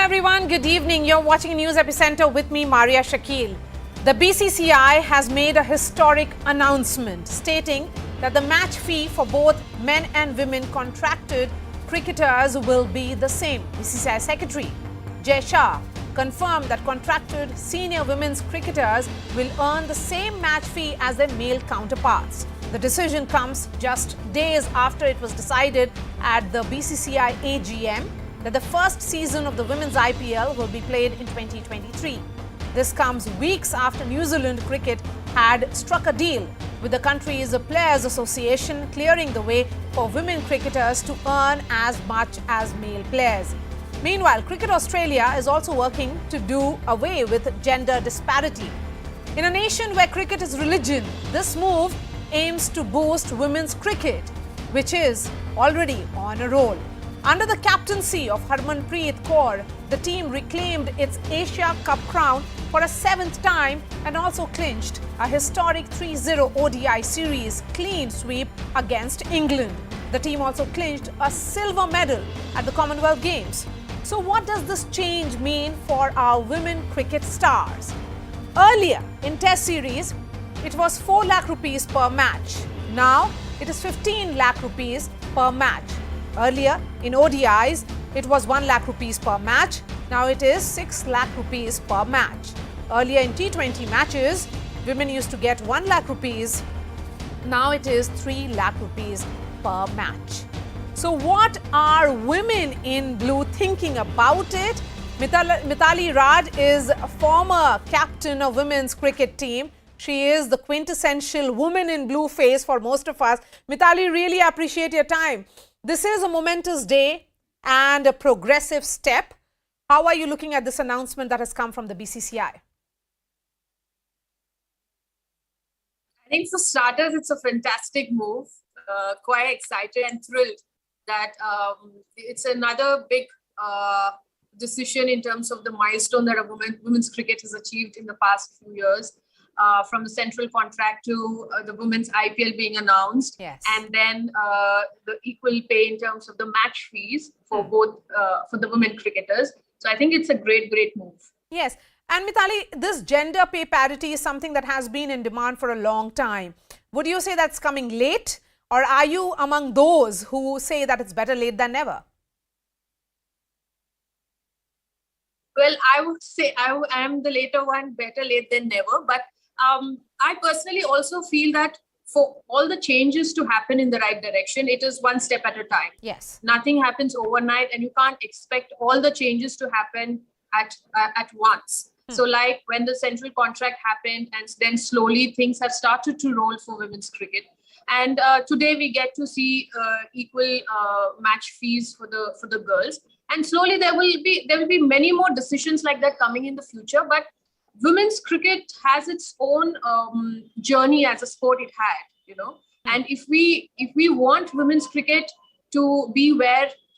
everyone, good evening. You're watching News Epicenter with me, Maria Shakil. The BCCI has made a historic announcement stating that the match fee for both men and women contracted cricketers will be the same. BCCI Secretary Jai Shah confirmed that contracted senior women's cricketers will earn the same match fee as their male counterparts. The decision comes just days after it was decided at the BCCI AGM that the first season of the women's IPL will be played in 2023. This comes weeks after New Zealand Cricket had struck a deal with the country's Players Association, clearing the way for women cricketers to earn as much as male players. Meanwhile, Cricket Australia is also working to do away with gender disparity. In a nation where cricket is religion, this move aims to boost women's cricket, which is already on a roll. Under the captaincy of Harmanpreet Kaur, the team reclaimed its Asia Cup crown for a seventh time and also clinched a historic 3-0 ODI series clean sweep against England. The team also clinched a silver medal at the Commonwealth Games. So what does this change mean for our women cricket stars? Earlier in Test series, it was 4 lakh rupees per match. Now it is 15 lakh rupees per match. Earlier in ODIs, it was 1 lakh rupees per match. Now it is 6 lakh rupees per match. Earlier in T20 matches, women used to get 1 lakh rupees. Now it is 3 lakh rupees per match. So what are women in blue thinking about it? Mithali Raj is a former captain of women's cricket team. She is the quintessential woman in blue face for most of us. Mithali, really appreciate your time. This is a momentous day and a progressive step. How are you looking at this announcement that has come from the BCCI? I think for starters, it's a fantastic move. Quite excited and thrilled that it's another big decision in terms of the milestone that women's cricket has achieved in the past few years. From the central contract to the women's IPL being announced, yes, and then the equal pay in terms of the match fees for both for the women cricketers. So I think it's a great move. Yes, and Mithali, this gender pay parity is something that has been in demand for a long time. Would you say that's coming late, or are you among those who say that it's better late than never? Well, I would say I am the later one, better late than never. But I personally also feel that for all the changes to happen in the right direction, it is one step at a time. Yes. Nothing happens overnight, and you can't expect all the changes to happen at once. So like when the central contract happened, and then slowly things have started to roll for women's cricket. And today we get to see equal match fees for the girls. And slowly there will be many more decisions like that coming in the future. But women's cricket has its own journey as a sport it had, And if we want women's cricket to be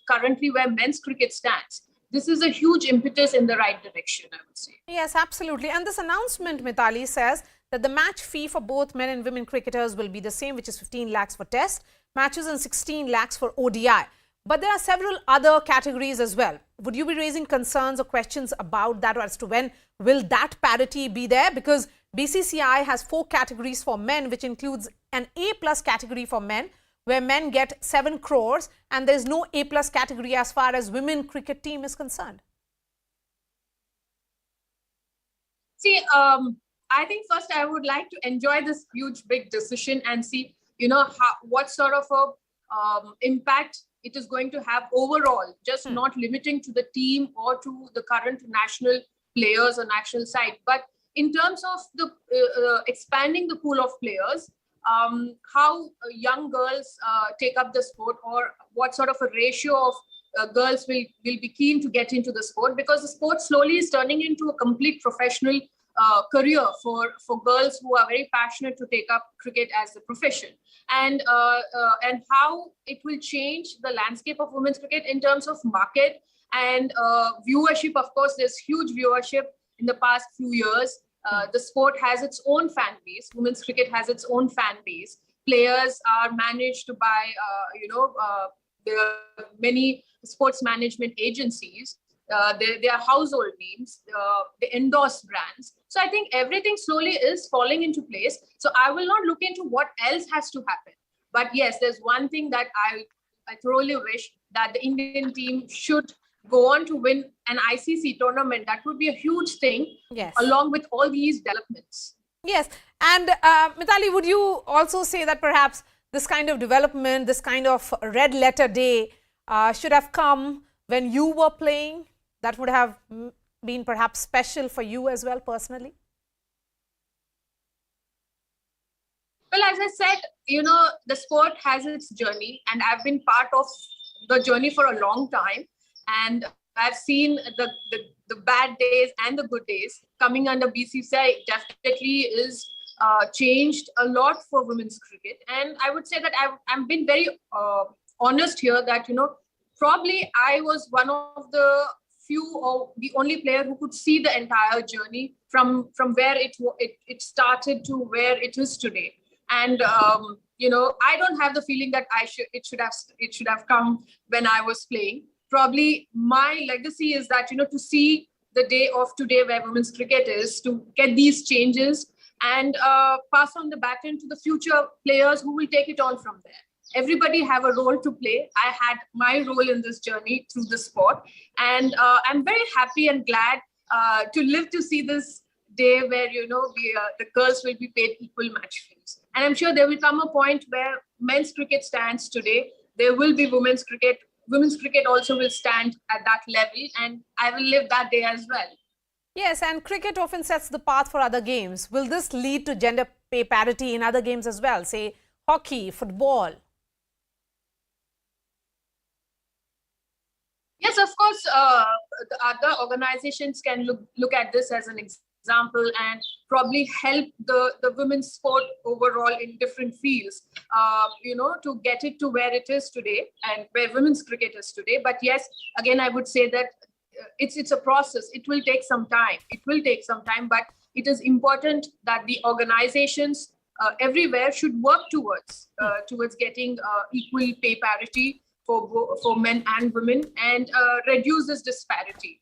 currently where men's cricket stands, this is a huge impetus in the right direction, I would say. Yes, absolutely. And this announcement, Mithali, says that the match fee for both men and women cricketers will be the same, which is 15 lakhs for test matches and 16 lakhs for ODI. But there are several other categories as well. Would you be raising concerns or questions about that, or as to when will that parity be there? Because BCCI has 4 categories for men, which includes an A+ category for men, where men get 7 crores, and there is no A+ category as far as women cricket team is concerned. See, I think first I would like to enjoy this huge big decision and see, what sort of a impact it is going to have overall, just not limiting to the team or to the current national players or national side, but in terms of the expanding the pool of players, how young girls take up the sport, or what sort of a ratio of girls will be keen to get into the sport, because the sport slowly is turning into a complete professional career for girls who are very passionate to take up cricket as a profession, and how it will change the landscape of women's cricket in terms of market and viewership. Of course, there's huge viewership in the past few years. The sport has its own fan base. Women's cricket has its own fan base. Players are managed by, there are many sports management agencies they are household names, they endorse brands. So I think everything slowly is falling into place. So I will not look into what else has to happen. But yes, there's one thing that I thoroughly wish that the Indian team should go on to win an ICC tournament. That would be a huge thing, Yes. along with all these developments. Yes. And Mithali, would you also say that perhaps this kind of development, this kind of red letter day should have come when you were playing? That would have been perhaps special for you as well personally? Well, as I said, the sport has its journey, and I've been part of the journey for a long time. And I've seen the bad days and the good days. Coming under BCCI definitely is changed a lot for women's cricket. And I would say that I've been very honest here that, probably I was one of the few or the only player who could see the entire journey from where it started to where it is today. And I don't have the feeling that it should have come when I was playing. Probably my legacy is that to see the day of today where women's cricket is, to get these changes and pass on the baton to the future players who will take it on from there. Everybody have a role to play. I had my role in this journey through the sport, and I'm very happy and glad to live to see this day where the girls will be paid equal match fees. And I'm sure there will come a point where men's cricket stands today. There will be women's cricket. Women's cricket also will stand at that level, and I will live that day as well. Yes, and cricket often sets the path for other games. Will this lead to gender pay parity in other games as well, say hockey, football? Yes, of course, the other organizations can look at this as an example and probably help the women's sport overall in different fields, to get it to where it is today and where women's cricket is today. But yes, again, I would say that it's a process. It will take some time. But it is important that the organizations everywhere should work towards getting equal pay parity for men and women and reduce this disparity.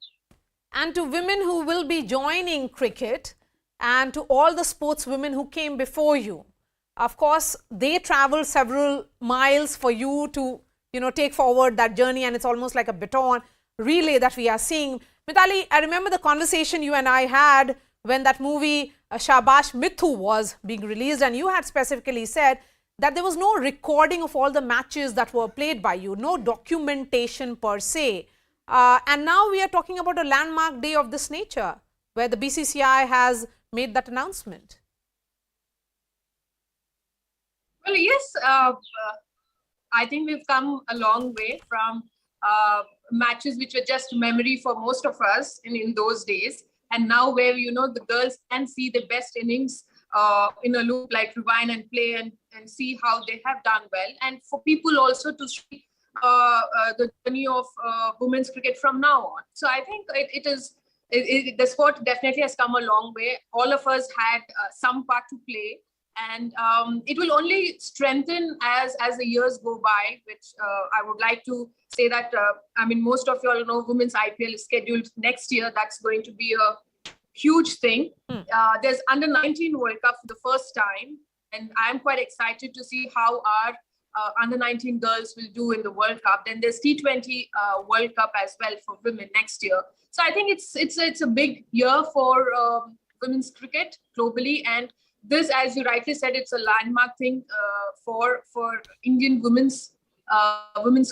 And to women who will be joining cricket and to all the sportswomen who came before you, of course, they traveled several miles for you to, take forward that journey, and it's almost like a baton relay that we are seeing. Mithali, I remember the conversation you and I had when that movie Shabash Mithu was being released, and you had specifically said that there was no recording of all the matches that were played by you, no documentation per se. And now we are talking about a landmark day of this nature, where the BCCI has made that announcement. Well, yes, I think we've come a long way from matches which were just memory for most of us in those days. And now where, the girls can see the best innings in a loop, like rewind and play and see how they have done well. And for people also to see the journey of women's cricket from now on. So I think the sport definitely has come a long way. All of us had some part to play. And it will only strengthen as the years go by, which I would like to say that, most of you all know women's IPL is scheduled next year. That's going to be a huge thing. There's under 19 World Cup for the first time. And I'm quite excited to see how our under 19 girls will do in the World Cup. Then there's T20 World Cup as well for women next year. So I think it's a big year for women's cricket globally. And this, as you rightly said, it's a landmark thing for Indian women's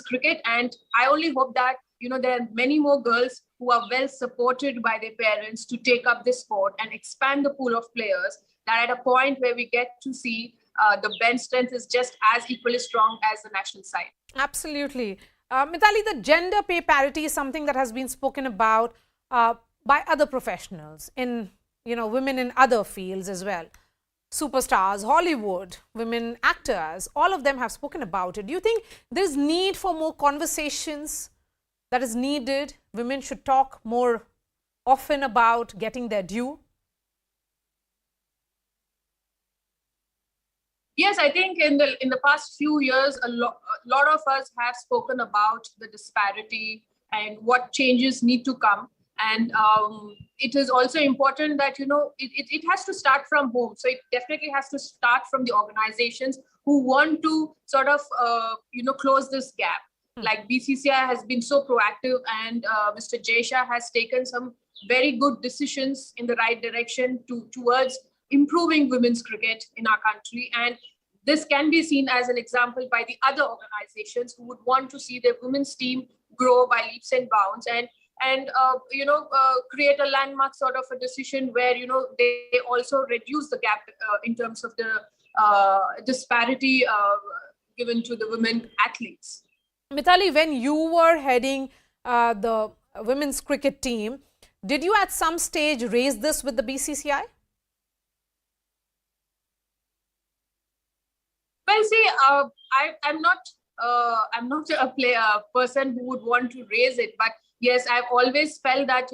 cricket. And I only hope that there are many more girls who are well supported by their parents to take up this sport and expand the pool of players, that at a point where we get to see the bench strength is just as equally strong as the national side. Absolutely. Mithali, the gender pay parity is something that has been spoken about by other professionals, in women in other fields as well. Superstars, Hollywood, women actors, all of them have spoken about it. Do you think there's need for more conversations that is needed? Women should talk more often about getting their due? Yes, I think in the past few years, a lot of us have spoken about the disparity and what changes need to come. And it is also important that it has to start from home. So it definitely has to start from the organizations who want to sort of close this gap. Like BCCI has been so proactive, and Mr. Jaisha has taken some very good decisions in the right direction towards improving women's cricket in our country. And this can be seen as an example by the other organizations who would want to see their women's team grow by leaps and bounds, and create a landmark sort of a decision where they also reduce the gap in terms of the disparity given to the women athletes. Mithali, when you were heading the women's cricket team, did you at some stage raise this with the BCCI? Well, see, I'm not a person who would want to raise it, but yes, I've always felt that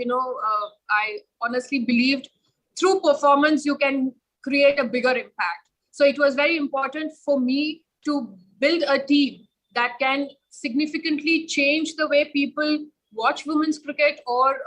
I honestly believed through performance you can create a bigger impact. So it was very important for me to build a team that can significantly change the way people watch women's cricket or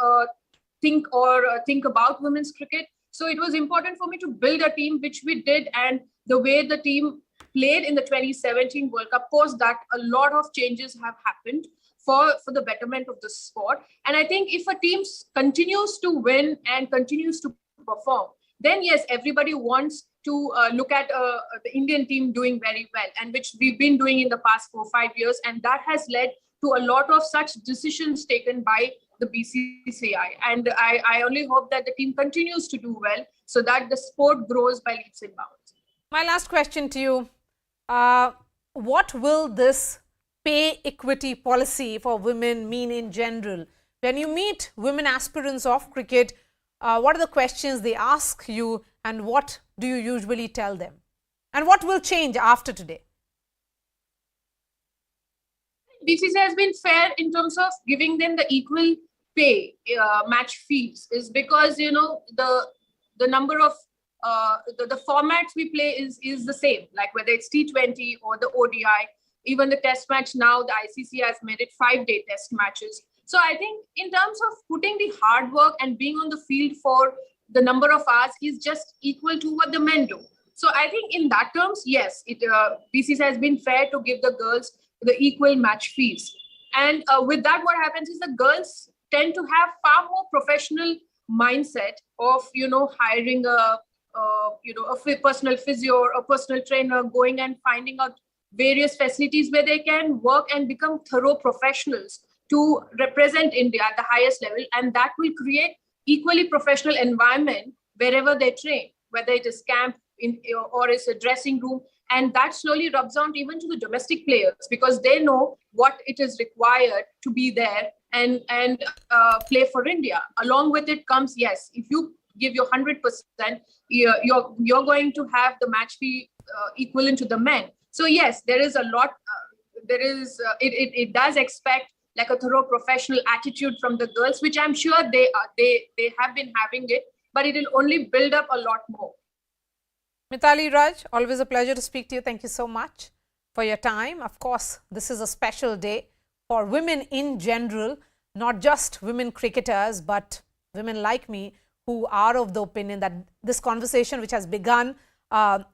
think about women's cricket. So it was important for me to build a team, which we did, and the way the team played in the 2017 World Cup, post that a lot of changes have happened for the betterment of the sport. And I think if a team continues to win and continues to perform, then yes, everybody wants to look at the Indian team doing very well, and which we've been doing in the past 4-5 years. And that has led to a lot of such decisions taken by the BCCI. And I only hope that the team continues to do well so that the sport grows by leaps and bounds. My last question to you. What will this pay equity policy for women mean in general? When you meet women aspirants of cricket, what are the questions they ask you, and what do you usually tell them? And what will change after today? BCCI has been fair in terms of giving them the equal pay match fees, is because the number of the formats we play is the same, like whether it's T20 or the ODI, even the test match now, the ICC has made it 5-day test matches. So I think in terms of putting the hard work and being on the field for the number of hours is just equal to what the men do. So I think in that terms, yes, BCCI has been fair to give the girls the equal match fees. And with that, what happens is the girls tend to have far more professional mindset of hiring a personal physio or a personal trainer, going and finding out various facilities where they can work and become thorough professionals to represent India at the highest level. And that will create equally professional environment wherever they train, whether it is camp or it's a dressing room. And that slowly rubs on even to the domestic players, because they know what it is required to be there and play for India. Along with it comes, yes, if you give your 100%, you're going to have the match fee equivalent to the men. So yes, there is a lot. It does expect like a thorough professional attitude from the girls, which I'm sure they have been having it, but it will only build up a lot more. Mithali Raj, always a pleasure to speak to you. Thank you so much for your time. Of course, this is a special day for women in general, not just women cricketers, but women like me who are of the opinion that this conversation which has begun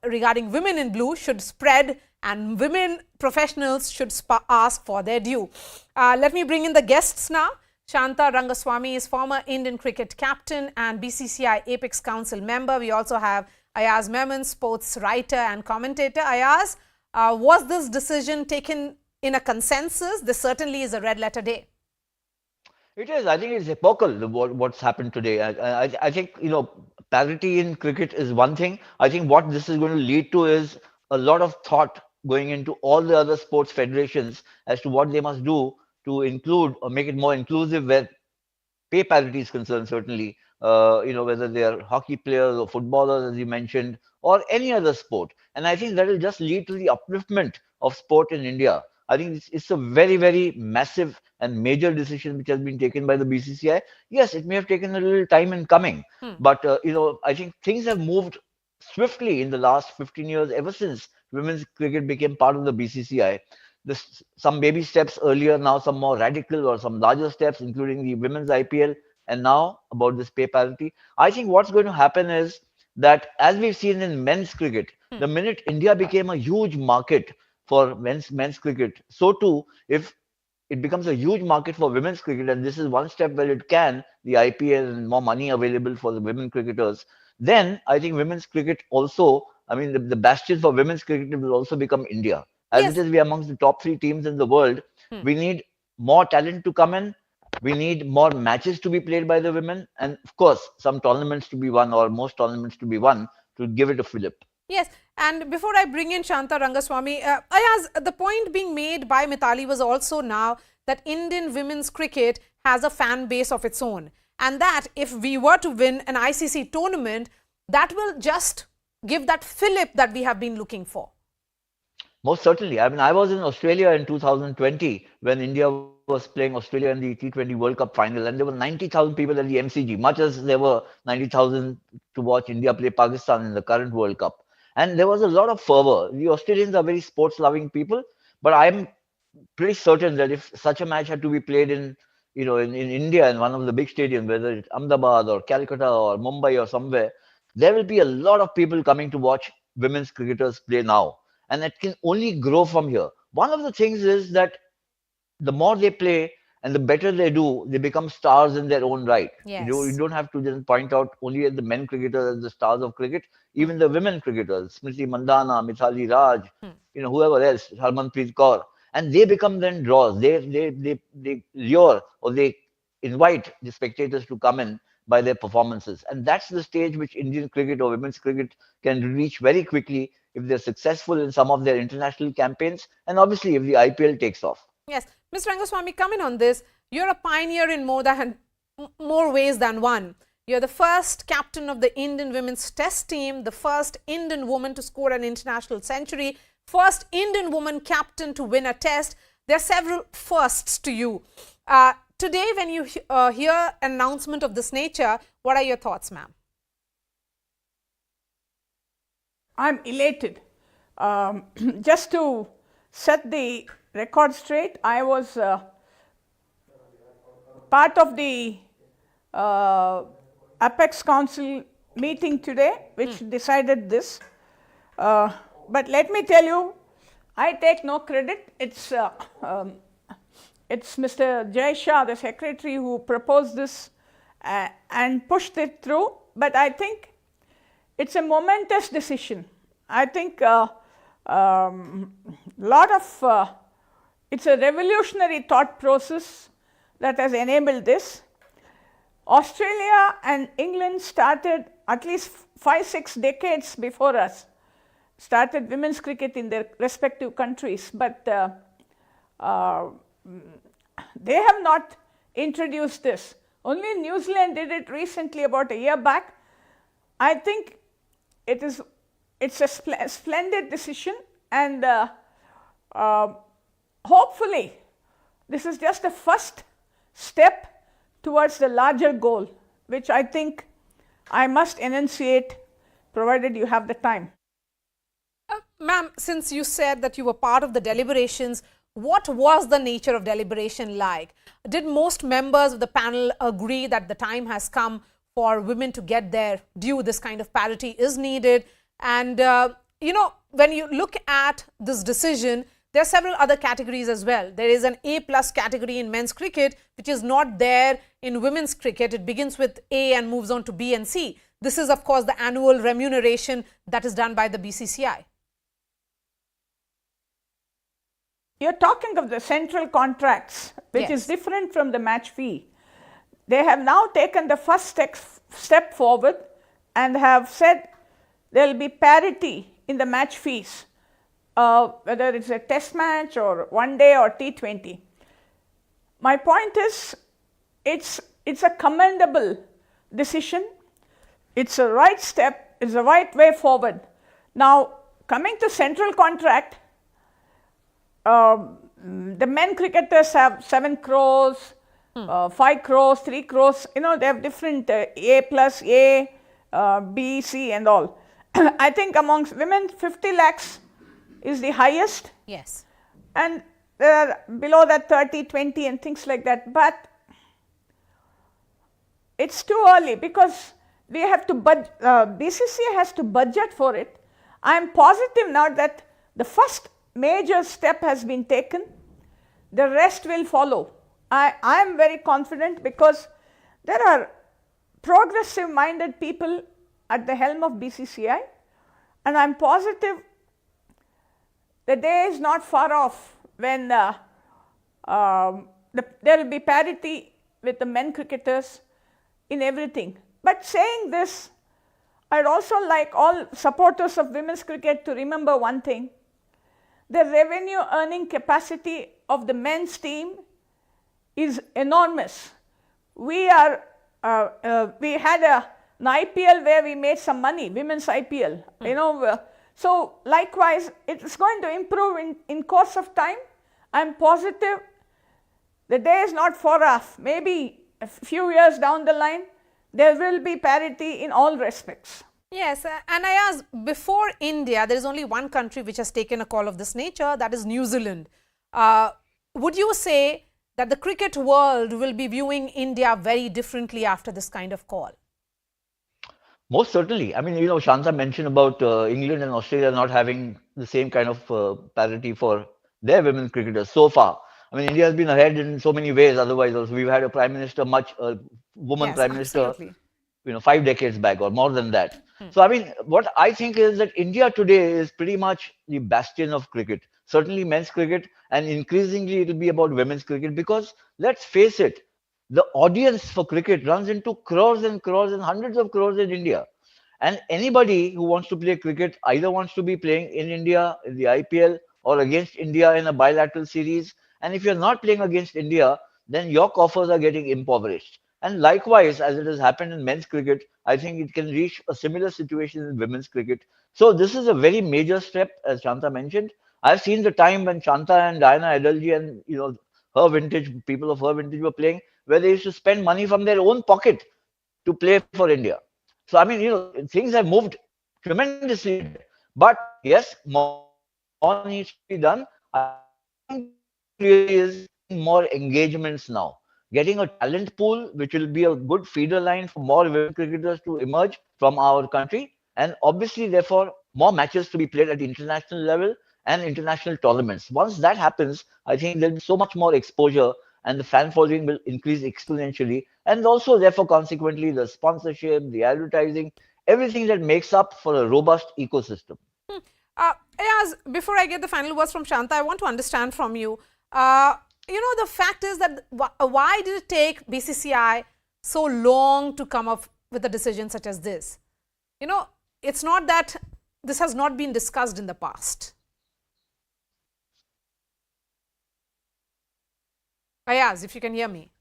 regarding women in blue should spread, and women professionals should ask for their due. Let me bring in the guests now. Shanta Rangaswamy is former Indian cricket captain and BCCI Apex Council member. We also have Ayaz Memon, sports writer and commentator. Ayaz, was this decision taken in a consensus? This certainly is a red letter day. It is. I think it's epochal what's happened today. I think parity in cricket is one thing. I think what this is going to lead to is a lot of thought going into all the other sports federations as to what they must do to include or make it more inclusive where pay parity is concerned, certainly. Whether they are hockey players or footballers, as you mentioned, or any other sport. And I think that will just lead to the upliftment of sport in India. I think it's a very, very massive and major decision which has been taken by the BCCI. Yes, it may have taken a little time in coming, but I think things have moved swiftly in the last 15 years ever since women's cricket became part of the BCCI. some baby steps earlier, now some more radical or some larger steps, including the women's IPL, and now about this pay parity. I think what's going to happen is that, as we've seen in men's cricket, the minute India became a huge market for men's cricket, so too, if it becomes a huge market for women's cricket, and this is one step where it can, the IPL and more money available for the women cricketers, then I think women's cricket also, I mean, the bastion for women's cricket will also become India. As it Yes. is, we are amongst the top three teams in the world. We need more talent to come in. We need more matches to be played by the women, and of course, some tournaments to be won, or most tournaments to be won, to give it a fillip. Yes, and before I bring in Shanta Rangaswamy, Ayaz, the point being made by Mithali was also now that Indian women's cricket has a fan base of its own, and that if we were to win an ICC tournament, that will just give that fillip that we have been looking for. Most certainly. I mean, I was in Australia in 2020 when India was playing Australia in the T20 World Cup final, and there were 90,000 people at the MCG, much as there were 90,000 to watch India play Pakistan in the current World Cup. And there was a lot of fervor. The Australians are very sports-loving people, but I'm pretty certain that if such a match had to be played in India in one of the big stadiums, whether it's Ahmedabad or Calcutta or Mumbai or somewhere, there will be a lot of people coming to watch women's cricketers play now. And it can only grow from here. One of the things is that the more they play and the better they do, they become stars in their own right. Yes. You don't have to just point out only at the men cricketers as the stars of cricket. Even the women cricketers, Smriti Mandana, Mithali Raj, whoever else, Harmanpreet Kaur, and they become then draws. They lure, or they invite the spectators to come in by their performances, and that's the stage which Indian cricket or women's cricket can reach very quickly if they're successful in some of their international campaigns, and obviously if the IPL takes off. Yes, Mr. Rangaswamy, come in on this. You're a pioneer in more ways than one. You're the first captain of the Indian women's test team, the first Indian woman to score an international century, first Indian woman captain to win a test. There are several firsts to you. Today, when you hear an announcement of this nature, what are your thoughts, ma'am? I'm elated. Just to set the record straight, I was part of the Apex Council meeting today, which decided this. But let me tell you, I take no credit. It's Mr. Jay Shah, the secretary, who proposed this and pushed it through. But I think it's a momentous decision. I think it's a revolutionary thought process that has enabled this. Australia and England started at least 5-6 decades before us, started women's cricket in their respective countries, but they have not introduced this. Only New Zealand did it recently, about a year back. I think it's a splendid decision, and hopefully this is just a first step towards the larger goal, which I think I must enunciate, provided you have the time. Ma'am, since you said that you were part of the deliberations, what was the nature of deliberation like? Did most members of the panel agree that the time has come for women to get their due, this kind of parity is needed? And, when you look at this decision, there are several other categories as well. There is an A+ category in men's cricket, which is not there in women's cricket. It begins with A and moves on to B and C. This is, of course, the annual remuneration that is done by the BCCI. You're talking of the central contracts, which is different from the match fee. They have now taken the first step forward and have said there will be parity in the match fees, whether it's a test match or one day or T20. My point is, it's a commendable decision. It's a right step. It's the right way forward. Now, coming to central contract, the men cricketers have 7 crores, 5 crores, 3 crores. They have different A+, A, B, C and all. I think amongst women, 50 lakhs is the highest. Yes. And there are below that 30, 20 and things like that, but it's too early because we have to BCCI has to budget for it. I am positive now that the first major step has been taken, the rest will follow. I am very confident because there are progressive minded people at the helm of BCCI, and I am positive the day is not far off when there will be parity with the men cricketers in everything. But saying this, I would also like all supporters of women's cricket to remember one thing: the revenue earning capacity of the men's team is enormous. We had an IPL where we made some money, women's IPL, so likewise it is going to improve in course of time. I am positive the day is not far off. Maybe a few years down the line there will be parity in all respects. Yes, and I ask, before India, there is only one country which has taken a call of this nature, that is New Zealand. Would you say that the cricket world will be viewing India very differently after this kind of call? Most certainly. I mean, Shanta mentioned about England and Australia not having the same kind of parity for their women cricketers so far. I mean, India has been ahead in so many ways. Otherwise, also we've had a prime minister, woman Yes, prime minister, absolutely. 5 decades back or more than that. So, I mean, what I think is that India today is pretty much the bastion of cricket. Certainly men's cricket, and increasingly it will be about women's cricket, because let's face it, the audience for cricket runs into crores and crores and hundreds of crores in India. And anybody who wants to play cricket either wants to be playing in India in the IPL or against India in a bilateral series. And if you're not playing against India, then your coffers are getting impoverished. And likewise, as it has happened in men's cricket, I think it can reach a similar situation in women's cricket. So this is a very major step, as Shanta mentioned. I've seen the time when Shanta and Diana Adalji and her vintage, people of her vintage were playing, where they used to spend money from their own pocket to play for India. So I mean, things have moved tremendously. But yes, more needs to be done. I think really is more engagements now. Getting a talent pool, which will be a good feeder line for more women cricketers to emerge from our country, and obviously, therefore, more matches to be played at the international level and international tournaments. Once that happens, I think there'll be so much more exposure, and the fan following will increase exponentially, and also, therefore, consequently, the sponsorship, the advertising, everything that makes up for a robust ecosystem. Ayaz, before I get the final words from Shanta, I want to understand from you. The fact is that why did it take BCCI so long to come up with a decision such as this? It's not that this has not been discussed in the past. Ayaz, if you can hear me.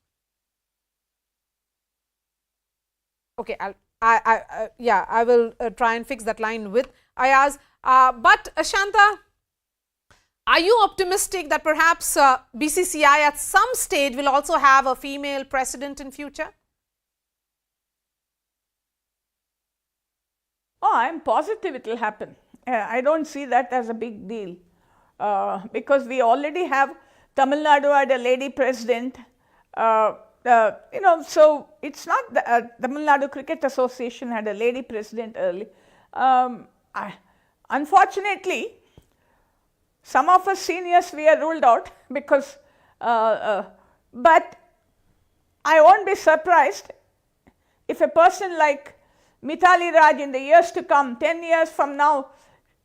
Okay, I will try and fix that line with Ayaz. But Shanta, are you optimistic that perhaps BCCI at some stage will also have a female president in future? Oh, I am positive it will happen. I don't see that as a big deal because we already have Tamil Nadu had a lady president. So it's not the Tamil Nadu Cricket Association had a lady president early. Unfortunately, some of us seniors we are ruled out because, but I won't be surprised if a person like Mithali Raj in the years to come, 10 years from now,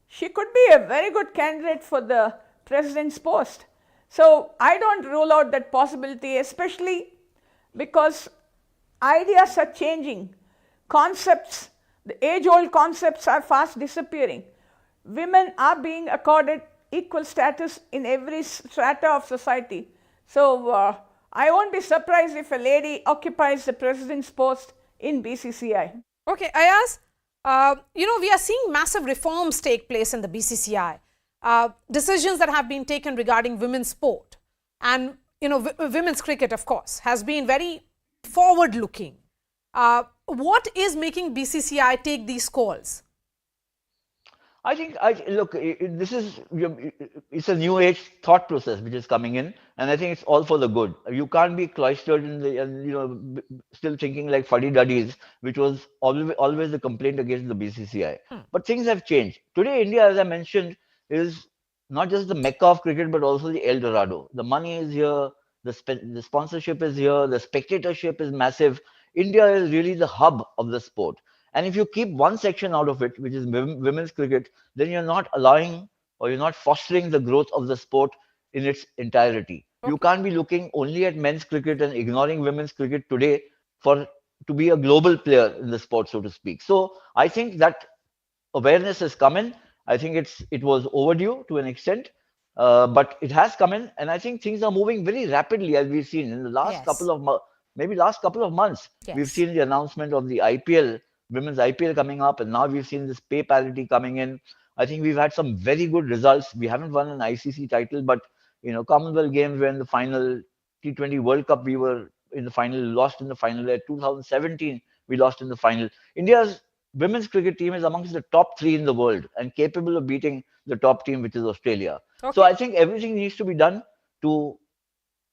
she could be a very good candidate for the president's post. So I don't rule out that possibility, especially because ideas are changing. Concepts, the age-old concepts are fast disappearing. Women are being accorded equal status in every strata of society. So I won't be surprised if a lady occupies the president's post in BCCI. Okay, Ayaz, we are seeing massive reforms take place in the BCCI. Decisions that have been taken regarding women's sport and women's cricket, of course, has been very forward looking. What is making BCCI take these calls? I think look. This is it's a new age thought process which is coming in, and I think it's all for the good. You can't be cloistered in the and still thinking like fuddy duddies, which was always the complaint against the BCCI. But things have changed. Today, India, as I mentioned, is not just the mecca of cricket, but also the El Dorado. The money is here, the sponsorship is here, the spectatorship is massive. India is really the hub of the sport. And if you keep one section out of it, which is women's cricket, then you're not allowing or you're not fostering the growth of the sport in its entirety. Okay. You can't be looking only at men's cricket and ignoring women's cricket today for to be a global player in the sport, so to speak. So I think that awareness has come in. I think it was overdue to an extent, but it has come in, and I think things are moving very rapidly as we've seen in the last couple of maybe last couple of months. We've seen the announcement of the IPL, women's IPL coming up, and now we've seen this pay parity coming in. I think we've had some very good results. We haven't won an ICC title, but Commonwealth Games were in the final. T20 World Cup, we were in the final, lost in the final there. 2017, we lost in the final. India's women's cricket team is amongst the top 3 in the world and capable of beating the top team, which is Australia. Okay. So I think everything needs to be done to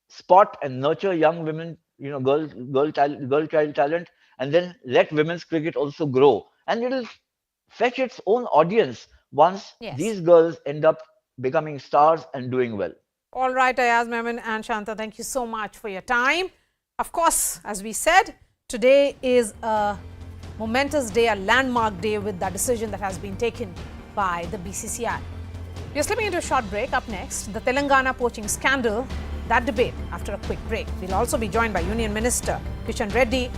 spot and nurture young women, girl child talent, and then let women's cricket also grow. And it'll fetch its own audience once these girls end up becoming stars and doing well. All right, Ayaz, Memon and Shanta, thank you so much for your time. Of course, as we said, today is a momentous day, a landmark day with the decision that has been taken by the BCCI. We are slipping into a short break. Up next, the Telangana poaching scandal, that debate after a quick break. We'll also be joined by Union Minister Kishan Reddy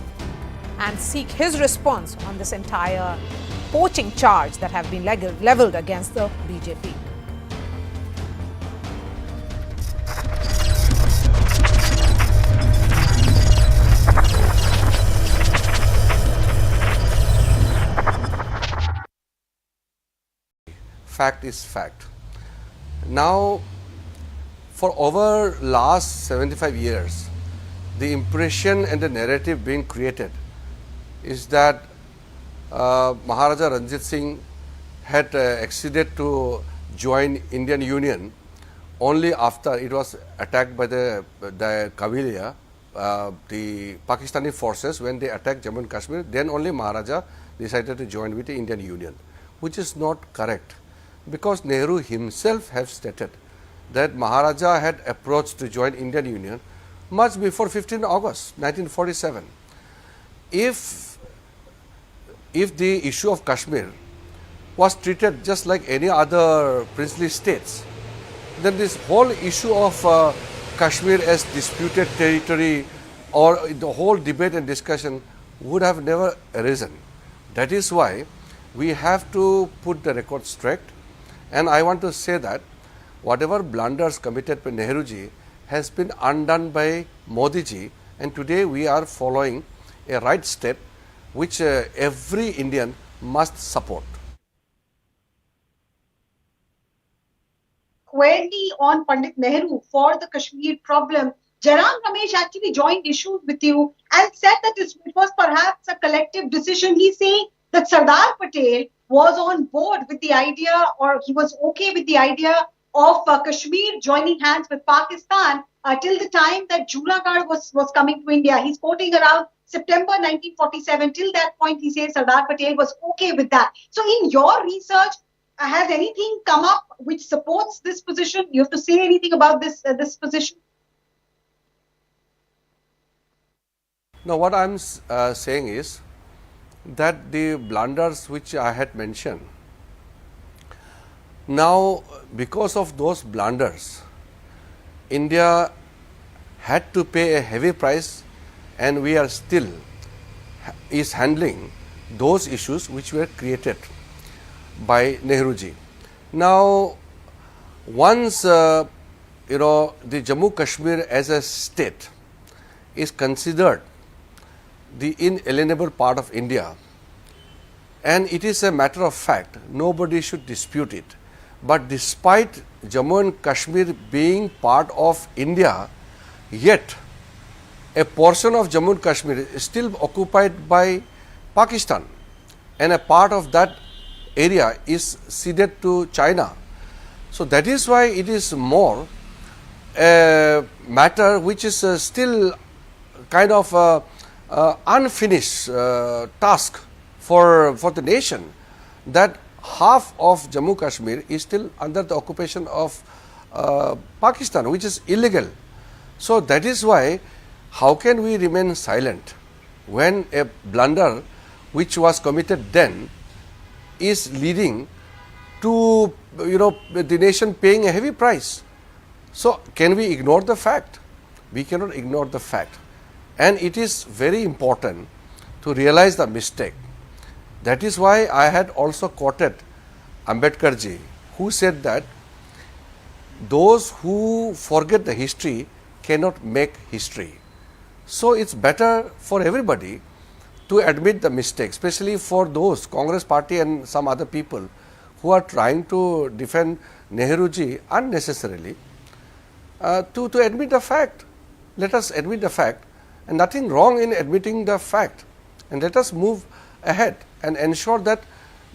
and seek his response on this entire poaching charge that have been leveled against the BJP. Fact is fact. Now, for over last 75 years, the impression and the narrative being created is that Maharaja Ranjit Singh had acceded to join Indian Union only after it was attacked by the Kavilia, the Pakistani forces. When they attacked Jammu and Kashmir, then only Maharaja decided to join with the Indian Union, which is not correct. Because Nehru himself has stated that Maharaja had approached to join Indian Union much before 15 August 1947. If the issue of Kashmir was treated just like any other princely states, then this whole issue of Kashmir as disputed territory or the whole debate and discussion would have never arisen. That is why we have to put the record straight. And I want to say that whatever blunders committed by Nehruji has been undone by Modiji, and today we are following a right step which every Indian must support. Squarely on Pandit Nehru for the Kashmir problem, Jairam Ramesh actually joined issues with you and said that it was perhaps a collective decision. He's saying that Sardar Patel was on board with the idea, or he was okay with the idea of Kashmir joining hands with Pakistan till the time that Junagadh was coming to India. He's quoting around September 1947. Till that point, he says Sardar Patel was okay with that. So in your research, has anything come up which supports this position? You have to say anything about this position? Now, what I'm saying is that the blunders which I had mentioned, now because of those blunders, India had to pay a heavy price, and we are still is handling those issues which were created by Nehruji. Now, once the Jammu Kashmir as a state is considered the inalienable part of India, and it is a matter of fact, nobody should dispute it. But despite Jammu and Kashmir being part of India, yet a portion of Jammu and Kashmir is still occupied by Pakistan, and a part of that area is ceded to China. So that is why it is more a matter which is still kind of unfinished task for the nation, that half of Jammu Kashmir is still under the occupation of Pakistan, which is illegal. So that is why, how can we remain silent when a blunder which was committed then is leading to the nation paying a heavy price? So can we ignore the fact? We cannot ignore the fact, and it is very important to realize the mistake. That is why I had also quoted Ambedkarji, who said that those who forget the history cannot make history. So it's better for everybody to admit the mistake, especially for those Congress party and some other people who are trying to defend Nehruji unnecessarily, to admit the fact. Let us admit the fact, and nothing wrong in admitting the fact, and let us move ahead and ensure that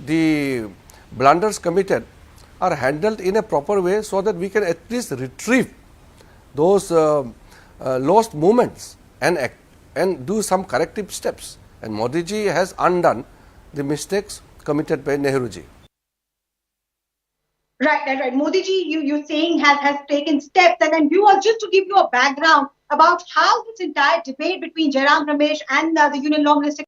the blunders committed are handled in a proper way, so that we can at least retrieve those lost moments and do some corrective steps. And Modi ji has undone the mistakes committed by Nehruji. Right. Modi ji, you're saying has taken steps, and then just to give you a background about how this entire debate between Jairam Ramesh and the Union Law Minister.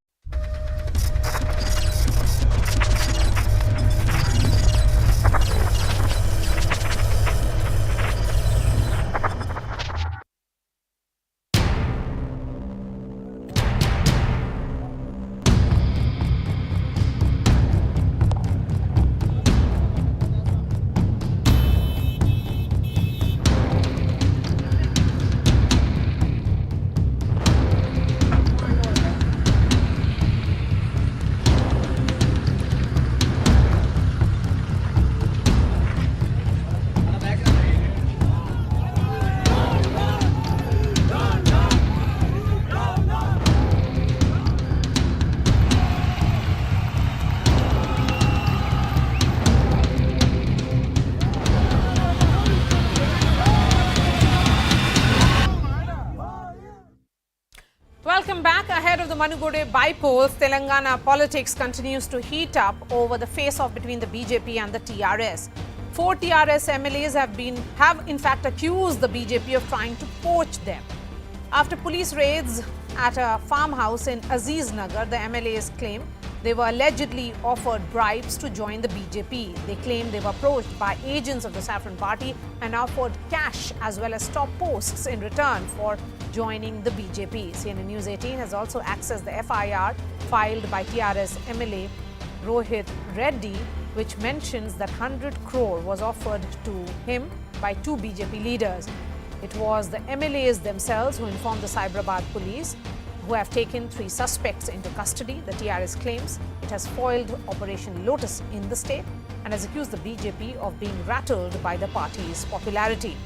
Welcome back. Ahead of the Manugode by-polls, Telangana politics continues to heat up over the face-off between the BJP and the TRS. 4 TRS MLAs have in fact accused the BJP of trying to poach them. After police raids at a farmhouse in Aziz Nagar, the MLAs claim they were allegedly offered bribes to join the BJP. They claim they were approached by agents of the Saffron Party and offered cash as well as top posts in return for joining the BJP. CNN News 18 has also accessed the FIR filed by TRS MLA Rohit Reddy, which mentions that 100 crore was offered to him by 2 BJP leaders. It was the MLAs themselves who informed the Cyberabad police, who have taken 3 suspects into custody. The TRS claims it has foiled Operation Lotus in the state and has accused the BJP of being rattled by the party's popularity.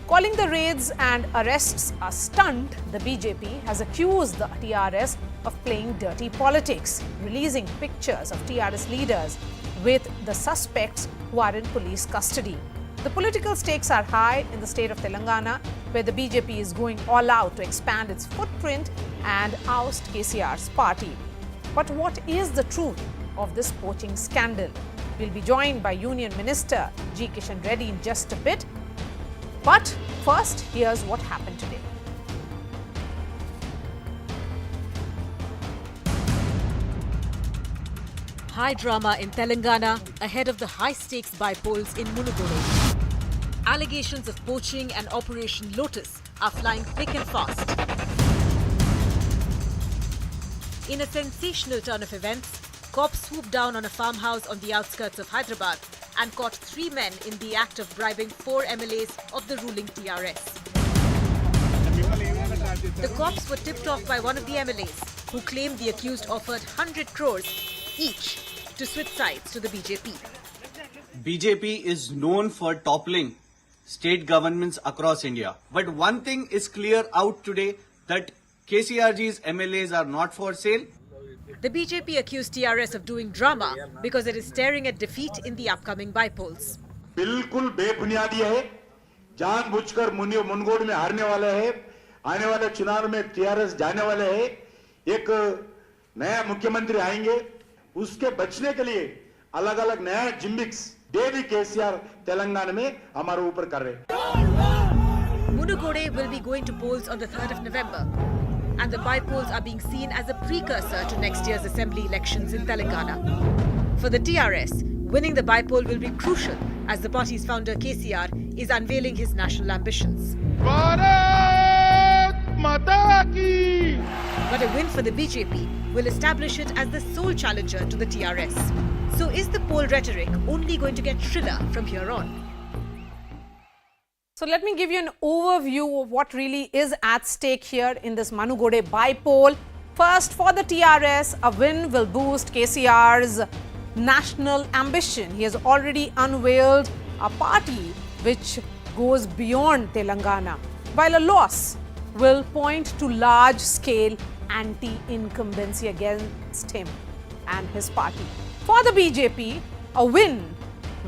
Calling the raids and arrests a stunt, the BJP has accused the TRS of playing dirty politics, releasing pictures of TRS leaders with the suspects who are in police custody. The political stakes are high in the state of Telangana, where the BJP is going all out to expand its footprint and oust KCR's party. But what is the truth of this poaching scandal? We'll be joined by Union Minister G. Kishan Reddy in just a bit. But first, here's what happened today. High drama in Telangana ahead of the high-stakes by-polls in Munugode. Allegations of poaching and Operation Lotus are flying thick and fast. In a sensational turn of events, cops swooped down on a farmhouse on the outskirts of Hyderabad and caught 3 men in the act of bribing 4 MLAs of the ruling TRS. The cops were tipped off by one of the MLAs, who claimed the accused offered 100 crores each to switch sides to the BJP. BJP is known for toppling state governments across India. But one thing is clear out today, that KCRG's MLAs are not for sale. The BJP accused TRS of doing drama because it is staring at defeat in the upcoming by-polls. बिल्कुल बेबुनियादी है, जानबूझकर मुनगोड़ में हारने वाले हैं, आने वाले चुनाव में टीआरएस जाने वाले हैं, एक नया मुख्यमंत्री आएंगे, उसके बचने के लिए अलग-अलग नया जिम्मिक्स डेली केसीआर तेलंगाना में हमारे ऊपर कर रहे हैं। Munugode will be going to polls on the 3rd of November, and the by-polls are being seen as a precursor to next year's assembly elections in Telangana. For the TRS, winning the by-poll will be crucial as the party's founder KCR is unveiling his national ambitions. Bharat माता की! But a win for the BJP will establish it as the sole challenger to the TRS. So is the poll rhetoric only going to get shriller from here on? So let me give you an overview of what really is at stake here in this Manugode by-poll. First, for the TRS, a win will boost KCR's national ambition. He has already unveiled a party which goes beyond Telangana, while a loss will point to large-scale anti-incumbency against him and his party. For the BJP, a win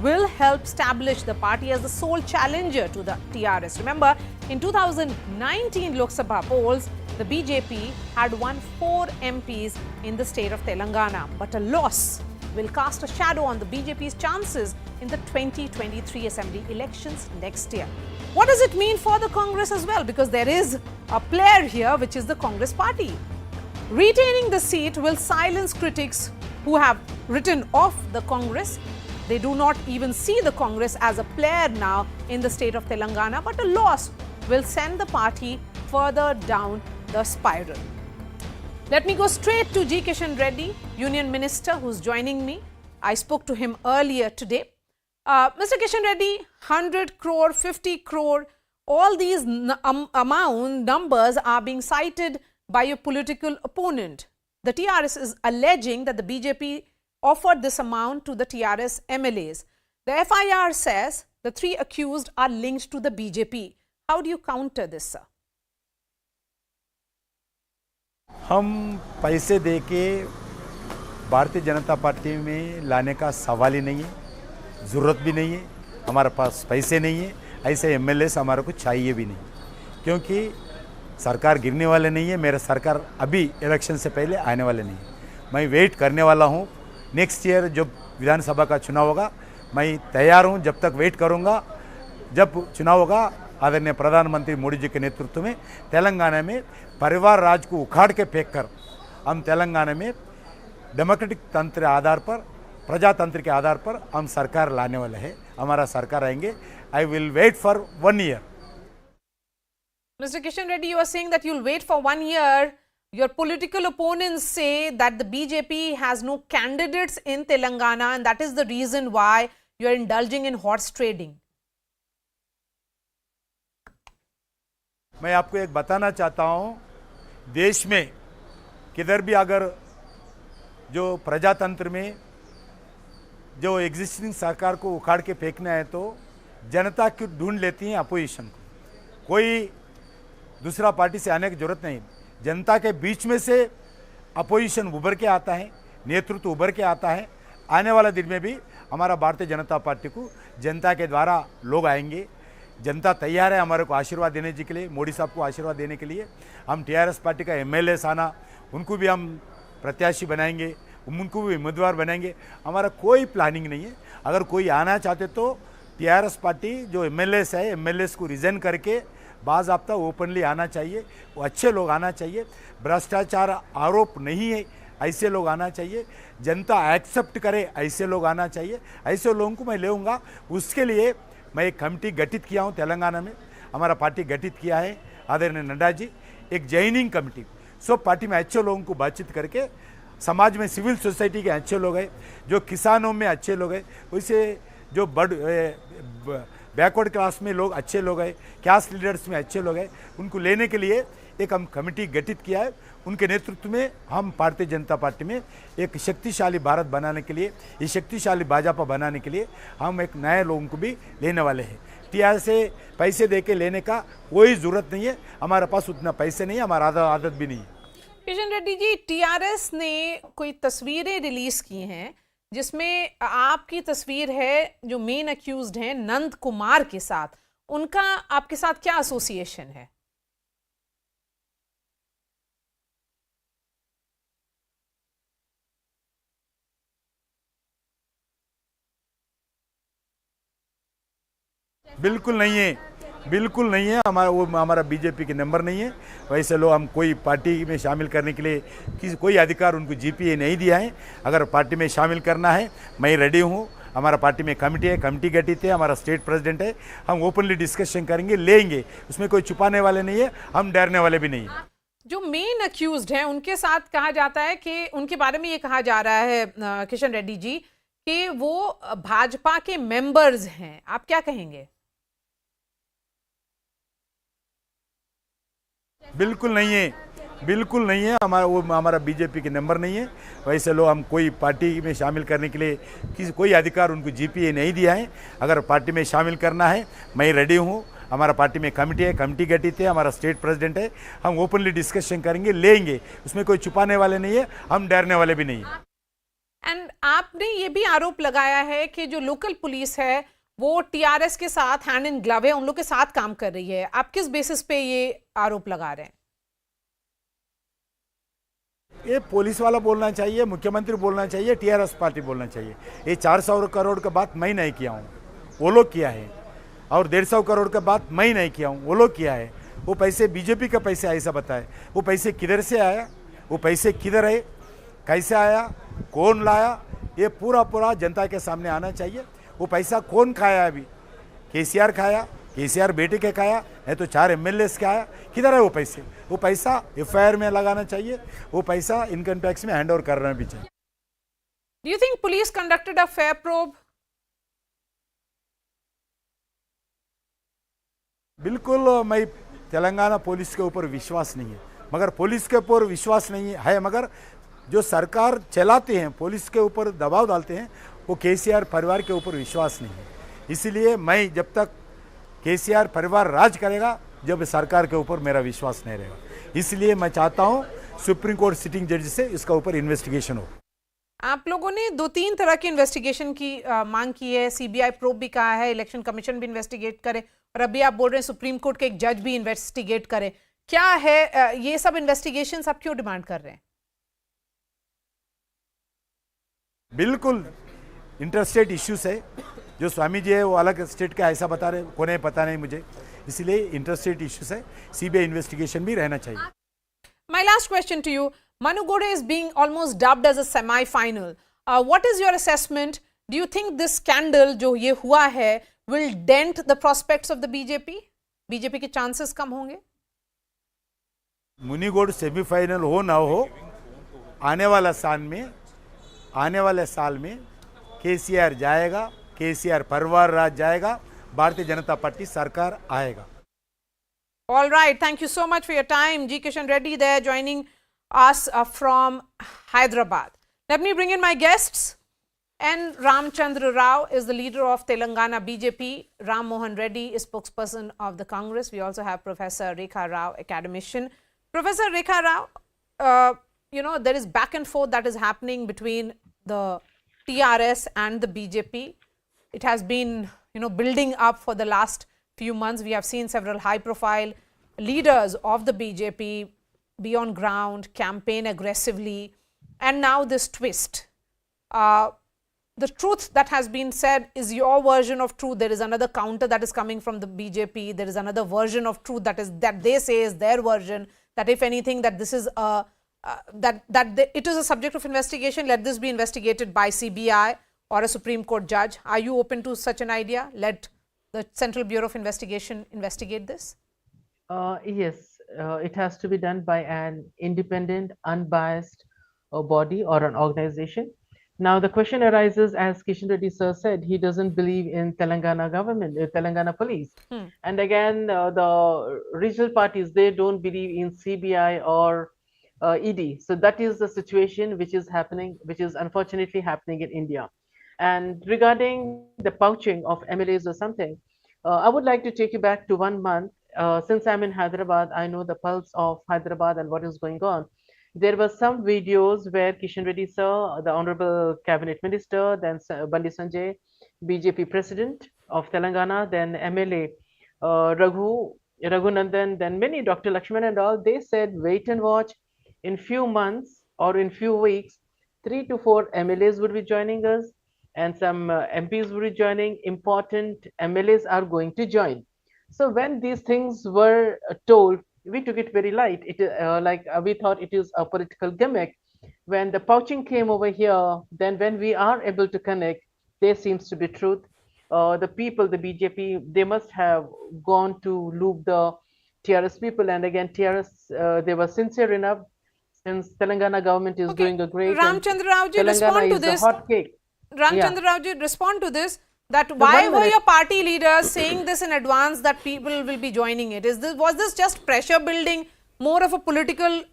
will help establish the party as the sole challenger to the TRS. Remember, in 2019 Lok Sabha polls, the BJP had won 4 MPs in the state of Telangana, but a loss will cast a shadow on the BJP's chances in the 2023 assembly elections next year. What does it mean for the Congress as well? Because there is a player here, which is the Congress party. Retaining the seat will silence critics who have written off the Congress. They do not even see the Congress as a player now in the state of Telangana, but a loss will send the party further down the spiral. Let me go straight to G. Kishan Reddy, Union Minister, who's joining me. I spoke to him earlier today. Mr. Kishan Reddy, 100 crore, 50 crore, all these numbers are being cited by your political opponent. The TRS is alleging that the BJP offered this amount to the TRS MLAs. The FIR says the 3 accused are linked to the BJP. How do you counter this, sir? हम पैसे देके Bharatiya Janata party में लाने का सवाल ही नहीं है, ज़रूरत भी नहीं है, हमारे पास पैसे नहीं है, ऐसे एमएलएस हमारे को चाहिए भी नहीं, क्योंकि सरकार गिरने वाले नहीं है, मेरा सरकार अभी इलेक्शन से पहले आने वाले नहीं है। मैं वेट करने वाला हूँ, नेक्स्ट ईयर जब विधानसभा का चुनाव होगा, मैं तैयार हूँ, जब तक वेट करूँगा, जब चुनाव होगा आदरणीय प्रधानमंत्री मोदी जी के नेतृत्व में तेलंगाना में परिवार राज को उखाड़ के फेंक कर हम तेलंगाना में डेमोक्रेटिक तंत्र आधार पर, प्रजातंत्र के आधार पर हम सरकार लाने वाले हैं, हमारा सरकार आएंगे। I will wait for 1 year. Mr. Kishan Reddy, you are saying that you'll wait for 1 year. Your political opponents say that the BJP has no candidates in Telangana and that is the reason why you are indulging in horse trading. मैं आपको एक बताना चाहता हूँ, देश में किधर भी अगर जो प्रजातंत्र में जो एग्जिस्टिंग सरकार को उखाड़ के फेंकना है तो जनता क्यों ढूंढ लेती है अपोजिशन को, कोई दूसरा पार्टी से आने की जरूरत नहीं, जनता के बीच में से अपोजिशन उभर के आता है, नेतृत्व उभर के आता है। आने वाला दिन में भी हमारा भारतीय जनता पार्टी को जनता के द्वारा लोग आएंगे, जनता तैयार है हमारे को आशीर्वाद देने के लिए, मोदी साहब को आशीर्वाद देने के लिए। हम टीआरएस पार्टी का एमएलएस आना, उनको भी हम प्रत्याशी बनाएंगे, उनको भी उम्मीदवार बनाएंगे, हमारा कोई प्लानिंग नहीं है। अगर कोई आना चाहते तो टीआरएस पार्टी जो एमएलएस है, एमएलएस को रिजाइन करके बाज़ाब्ता ओपनली आना चाहिए, वो अच्छे लोग आना चाहिए, भ्रष्टाचार आरोप नहीं है ऐसे लोग आना चाहिए, जनता एक्सेप्ट करे ऐसे लोग आना चाहिए, ऐसे लोगों को मैं लेऊँगा। उसके लिए मैं एक कमेटी गठित किया हूँ तेलंगाना में, हमारा पार्टी गठित किया है आदरणीय नड्डा जी, एक जॉइनिंग कमेटी। सब पार्टी में अच्छे लोगों को बातचीत करके, समाज में सिविल सोसाइटी के अच्छे लोग हैं, जो किसानों में अच्छे लोग हैं, वैसे जो बैकवर्ड क्लास में लोग अच्छे लोग हैं, कैस्ट लीडर्स में अच्छे लोग हैं, उनको लेने के लिए एक हम कमेटी गठित किया है। उनके नेतृत्व में हम भारतीय जनता पार्टी में एक शक्तिशाली भारत बनाने के लिए, ये शक्तिशाली भाजपा बनाने के लिए हम एक नए लोगों को भी लेने वाले हैं। टीआरएस से पैसे दे के लेने का कोई ज़रूरत नहीं है, हमारे पास उतना पैसे नहीं है, हमारा आदत भी नहीं है। किशन रेड्डी जी, टीआरएस ने कोई तस्वीरें रिलीज की हैं जिसमें आपकी तस्वीर है जो मेन अक्यूज्ड हैं नंद कुमार के साथ। उनका आपके साथ क्या एसोसिएशन है? बिल्कुल नहीं है, बिल्कुल नहीं है। हमारा बीजेपी के नंबर नहीं है। वैसे लोग हम कोई पार्टी में शामिल करने के लिए कोई अधिकार उनको जीपीए नहीं दिया है। अगर पार्टी में शामिल करना है मैं रेडी हूँ। हमारा पार्टी में कमेटी है, कमेटी गठित है, हमारा स्टेट प्रेसिडेंट है। हम ओपनली डिस्कशन करेंगे, लेंगे। उसमें कोई छुपाने वाले नहीं है, हम डरने वाले भी नहीं है। जो मेन अक्यूज्ड हैं उनके साथ कहा जाता है कि उनके बारे में ये कहा जा रहा है किशन रेड्डी जी कि वो भाजपा के मेंबर्स हैं। आप क्या कहेंगे? बिल्कुल नहीं है, बिल्कुल नहीं है। हमारा बीजेपी के नंबर नहीं है। वैसे लोग हम कोई पार्टी में शामिल करने के लिए कोई अधिकार उनको जीपीए नहीं दिया है। अगर पार्टी में शामिल करना है मैं रेडी हूँ। हमारा पार्टी में कमेटी है, कमेटी गठित है, हमारा स्टेट प्रेसिडेंट है। हम ओपनली डिस्कशन करेंगे, लेंगे। उसमें कोई छुपाने वाले नहीं है, हम डरने वाले भी नहीं है। एंड आपने ये भी आरोप लगाया है कि जो लोकल पुलिस है वो टीआरएस के साथ हैंड इन ग्लव है, उन लोग के साथ काम कर रही है। आप किस बेसिस पे ये आरोप लगा रहे हैं? ये पुलिस वाला बोलना चाहिए, मुख्यमंत्री बोलना चाहिए, टीआरएस पार्टी बोलना चाहिए। ये 400 करोड़ का बात मैं नहीं किया हूँ, वो लोग किया है। और 150 करोड़ का बात मैं नहीं किया हूँ, वो लोग किया है। वो पैसे बीजेपी का पैसे ऐसा बताए। वो पैसे किधर से आया, वो पैसे किधर है, कैसे आया, कौन लाया, ये पूरा जनता के सामने आना चाहिए। वो पैसा कौन खाया? अभी केसीआर खाया, केसीआर बेटे के खाया, नहीं तो 4 एमएलएस के आया। किधर है वो पैसे? वो पैसा एफआईआर में लगाना चाहिए। वो पैसा इनकम टैक्स में हैंड ओवर करना भी चाहिए। Do you think police conducted a fair probe? बिल्कुल मैं तेलंगाना पुलिस के ऊपर विश्वास नहीं है, मगर पुलिस के ऊपर विश्वास नहीं है, मगर जो सरकार चलाते हैं पुलिस के ऊपर दबाव डालते हैं, वो केसीआर परिवार के ऊपर विश्वास नहीं है। इसलिए मैं जब तक केसीआर परिवार राज करेगा, जब सरकार के ऊपर मेरा विश्वास नहीं रहेगा। इसलिए मैं चाहता हूँ सुप्रीम कोर्ट सिटिंग जज से इसका ऊपर इन्वेस्टिगेशन हो। आप लोगों ने 2-3 तरह की इन्वेस्टिगेशन की मांग की है। सीबीआई प्रोब भी कहा है, इलेक्शन कमीशन भी इन्वेस्टिगेट करे, और अभी आप बोल रहे हैं सुप्रीम कोर्ट के एक जज भी इन्वेस्टिगेट करे। क्या है ये सब इन्वेस्टिगेशंस आप क्यों डिमांड कर रहे हैं? बिल्कुल इंटरस्टेट इश्यूज है। जो स्वामी जी है वो अलग स्टेट का ऐसा बता रहे, कौन है पता नहीं मुझे। इसलिए इंटरस्टेट इश्यूज है, सीबीआई इन्वेस्टिगेशन भी रहना चाहिए। My last question to you, Manugode is being almost dubbed as a semi-final. What is your assessment? Do you think this scandal जो ये हुआ है will dent the prospects of the BJP? BJP के chances कम होंगे? मुनीगोड semifinal हो ना हो, आने वाले साल में केसीआर जाएगा, केसीआर परिवार राज जाएगा, भारतीय जनता पार्टी सरकार आएगा। All right, thank you so much for your time. G. Kishan Reddy there joining us from Hyderabad. Let me bring in my guests. N. Ramchandra Rao is the leader of Telangana BJP. Ram Mohan Reddy is spokesperson of the Congress. We also have Professor Rekha Rao, academician. Professor Rekha Rao, there is back and forth that is happening between the TRS and the BJP. It has been, building up for the last few months. We have seen several high-profile leaders of the BJP be on ground, campaign aggressively, and now this twist. The truth that has been said is your version of truth. There is another counter that is coming from the BJP. There is another version of truth that they say is their version. That if anything, that this is it is a subject of investigation. Let this be investigated by CBI or a Supreme Court judge. Are you open to such an idea? Let the Central Bureau of Investigation investigate this? Yes, it has to be done by an independent, unbiased body or an organization. Now, the question arises, as Kishan Reddy sir said, he doesn't believe in Telangana government, Telangana police. And again, the regional parties, they don't believe in CBI or ED. So that is the situation which is happening, which is unfortunately happening in India. And regarding the poaching of MLAs or something, I would like to take you back to 1 month. Since I'm in Hyderabad, I know the pulse of Hyderabad and what is going on. There were some videos where Kishan Reddy sir, the Honorable Cabinet Minister, then Bandi Sanjay, BJP President of Telangana, then MLA Raghunandan, then many Dr. Lakshman and all, they said wait and watch. In few months or in few weeks, 3 to 4 MLAs would be joining us and some MPs would be joining. Important MLAs are going to join. So when these things were told, we took it very light. We thought it is a political gimmick. When the pouching came over here, then when we are able to connect, there seems to be truth. The people, the BJP, they must have gone to loop the TRS people, and again TRS, they were sincere enough, since Telangana government is doing a great. Ramchandra Rauji, respond to this. Hot cake. Ramchandra Rauji, respond to this. That why were your party leaders saying this in advance that people will be joining it? Was this just pressure building, more of a political,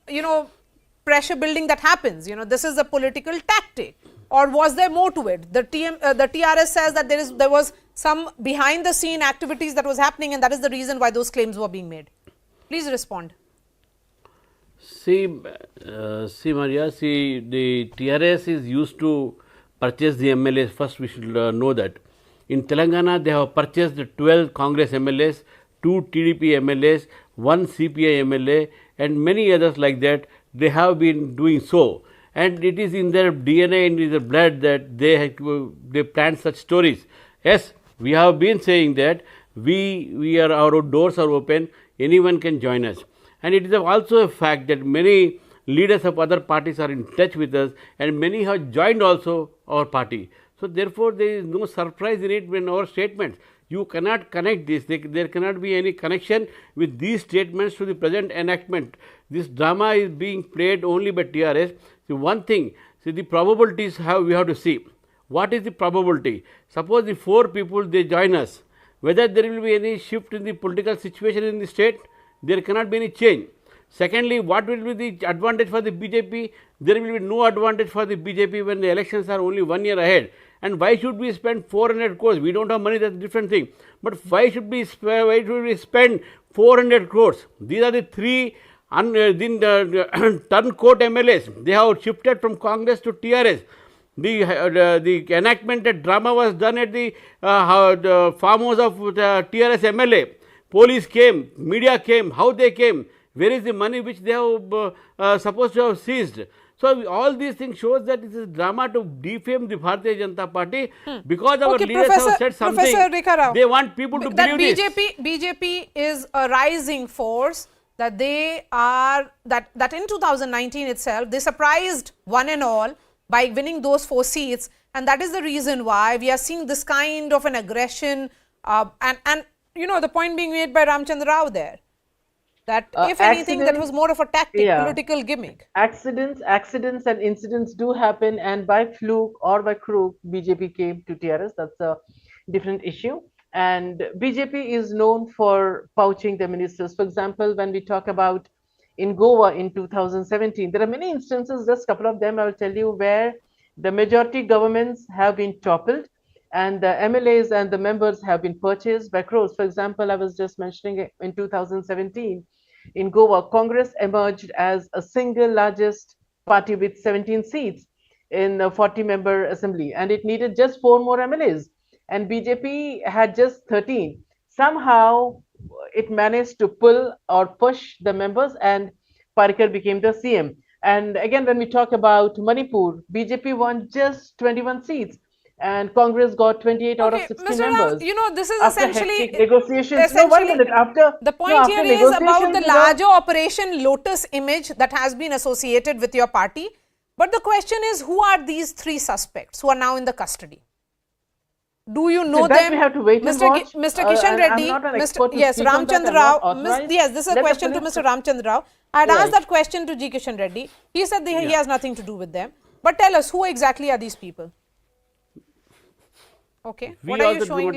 pressure building that happens? This is a political tactic, or was there more to it? The TRS says that there was some behind the scene activities that was happening, and that is the reason why those claims were being made. Please respond. See, Maria, the TRS is used to purchase the MLAs. First, we should know that. In Telangana, they have purchased 12 Congress MLAs, 2 TDP MLAs, 1 CPI MLA, and many others like that. They have been doing so. And it is in their DNA and in their blood that they plant such stories. Yes, we have been saying that our doors are open, anyone can join us. And it is also a fact that many leaders of other parties are in touch with us, and many have joined also our party. So therefore, there is no surprise in it when our statements. You cannot connect this. There cannot be any connection with these statements to the present enactment. This drama is being played only by TRS. So one thing, the probabilities we have to see. What is the probability? Suppose the 4 people they join us, whether there will be any shift in the political situation in the state, there cannot be any change. Secondly, what will be the advantage for the BJP? There will be no advantage for the BJP when the elections are only 1 year ahead. And why should we spend 400 crores? We don't have money, that's a different thing. But why should we spend 400 crores? These are the 3 turncoat MLAs. They have shifted from Congress to TRS. The enactment that drama was done at the farmhouse of TRS MLA. Police came, media came, how they came, where is the money which they have supposed to have seized. So all these things shows that this is drama to defame the Bharatiya Janata Party because our leaders have said something. They want people to believe this. BJP is a rising force, that they are that in 2019 itself they surprised one and all by winning those 4 seats, and that is the reason why we are seeing this kind of an aggression and the point being made by Ramchandra Rao there, that if anything that was more of a tactic, political gimmick. Accidents and incidents do happen, and by fluke or by crook, BJP came to TRS. That's a different issue. And BJP is known for pouching the ministers. For example, when we talk about in Goa in 2017, there are many instances, just a couple of them I will tell you, where the majority governments have been toppled and the MLAs and the members have been purchased by crores. For example, I was just mentioning in 2017, in Goa, Congress emerged as a single largest party with 17 seats in a 40-member assembly, and it needed just 4 more MLAs, and BJP had just 13. Somehow, it managed to pull or push the members, and Parikar became the CM. And again, when we talk about Manipur, BJP won just 21 seats, and Congress got 28 out of 60 members. This is after essentially negotiations. No, 1 minute. The point here is about the larger Operation Lotus image that has been associated with your party. But the question is, who are these 3 suspects who are now in the custody? Do you know them? We have to wait and watch. Mr. Kishan Reddy, Ramchandra Rao. Yes, this is a question to Mr. Ramchandra Rao. I had asked that question to G. Kishan Reddy. He said he has nothing to do with them. But tell us, who exactly are these people? Okay. What are you showing?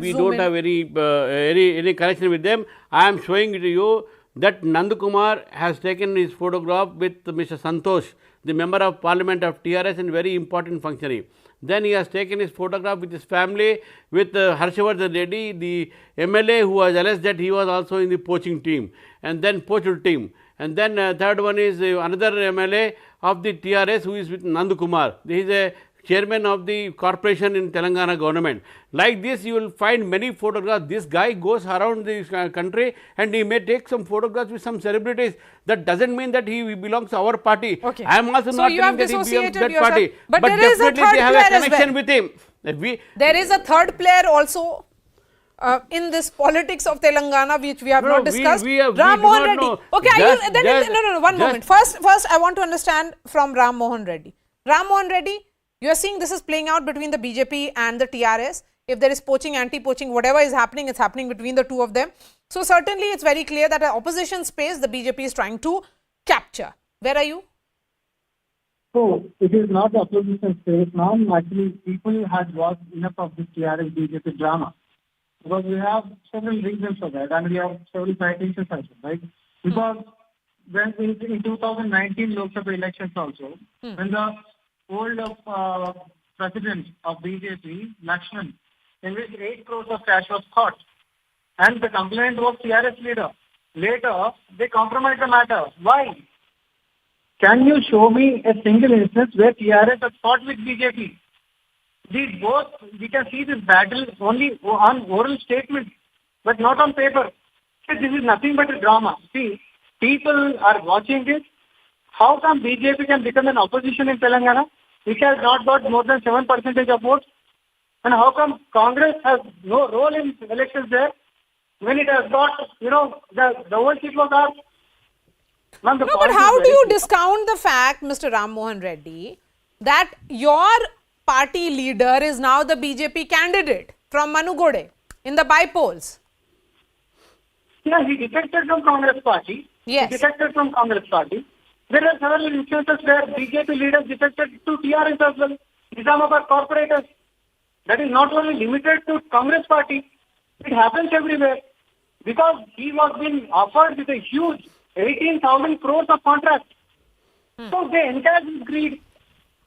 We don't have any connection with them. I am showing it to you that Nandakumar has taken his photograph with Mr. Santosh, the member of parliament of TRS and very important functionary. Then he has taken his photograph with his family, with Harshavardhan Reddy, the MLA who was alleged that he was also in the poaching team and then poached team. And then third one is another MLA of the TRS who is with Nandakumar. He is a chairman of the corporation in Telangana government. Like this, you will find many photographs. This guy goes around the country and he may take some photographs with some celebrities. That doesn't mean that he belongs to our party. Okay. I am also So not you saying have that he belongs to dissociated that yourself. party. But there is a definitely third they have player a as connection well. with him. There is a third player also in this politics of Telangana, which we have not discussed. we do Ram not Mohan Reddy. know. Okay, no, one just- moment. First, I want to understand from Ram Mohan Reddy. Ram Mohan Reddy, you are seeing this is playing out between the BJP and the TRS. If there is poaching, anti-poaching, whatever is happening, it's happening between the two of them. So certainly, it's very clear that an opposition space the BJP is trying to capture. Where are you? So it is not the opposition space now. Actually, people had watched enough of this TRS BJP drama because we have several reasons for that, and we have several citations also, right? Because when in 2019 Lok Sabha elections also, when the old president of BJP, Lakshman, in which 8 crores of cash was caught, and the complaint was TRS leader. Later, they compromised the matter. Why? Can you show me a single instance where TRS has fought with BJP? These both, we can see this battle only on oral statements, but not on paper. See, this is nothing but a drama. See, people are watching this. How come BJP can become an opposition in Telangana, which has not got more than 7% of votes? And how come Congress has no role in elections there when it has got, the whole seat was ours? No, but how do you discount the fact, Mr. Ram Mohan Reddy, that your party leader is now the BJP candidate from Manugode in the bypolls? Yeah, he defected from Congress party. Yes. He defected from Congress party. There are several instances where BJP leaders defected to TRS as well. Nizamabad corporators. That is not only limited to Congress party. It happens everywhere. Because he was being offered with a huge 18,000 crores of contract. So they encouraged his greed.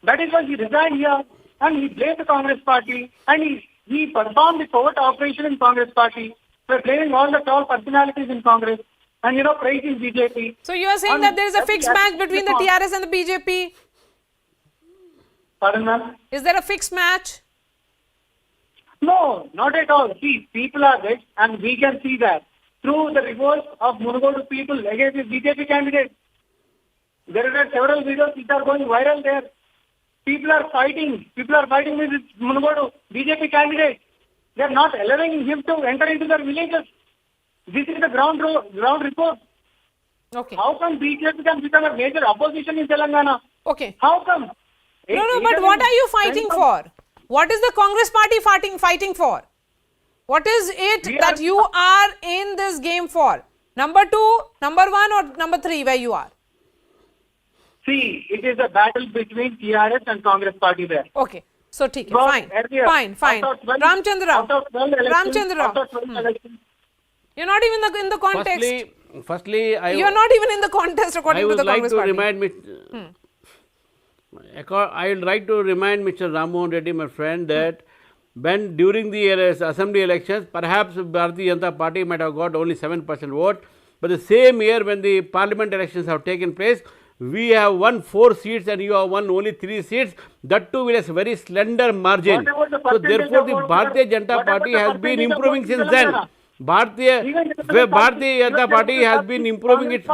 That is why he resigned here and he blamed the Congress party and he performed the covert operation in Congress party. By blaming all the tall personalities in Congress and praising BJP. So you are saying that there is a fixed match between the TRS and the BJP? Pardon, ma'am? Is there a fixed match? No, not at all. See, people are rich and we can see that through the revolt of Munugodu people against the BJP candidate. There are several videos which are going viral there. People are fighting with Munugodu BJP candidate. They are not allowing him to enter into their villages. This is the ground report. Okay. How come BJP can become a major opposition in Telangana? Okay. How come? No, but what are you fighting for? What is the Congress party fighting for? What is it that you are in this game for? Number 2, number 1 or number 3 where you are? See, it is a battle between TRS and Congress party there. Okay. So, fine. Ramchandra Rao. You're not even in the context. Firstly, you're not even in the contest according to the Congress party. I would like to remind Mr. Ram Mohan Reddy, my friend, that when during the assembly elections, perhaps Bharatiya Janata Party might have got only 7% vote, but the same year when the parliament elections have taken place, we have won 4 seats and you have won only 3 seats, that too with a very slender margin. So therefore, the Bharatiya Janata Party has been improving since then. Bharatiya Janata Party has been improving its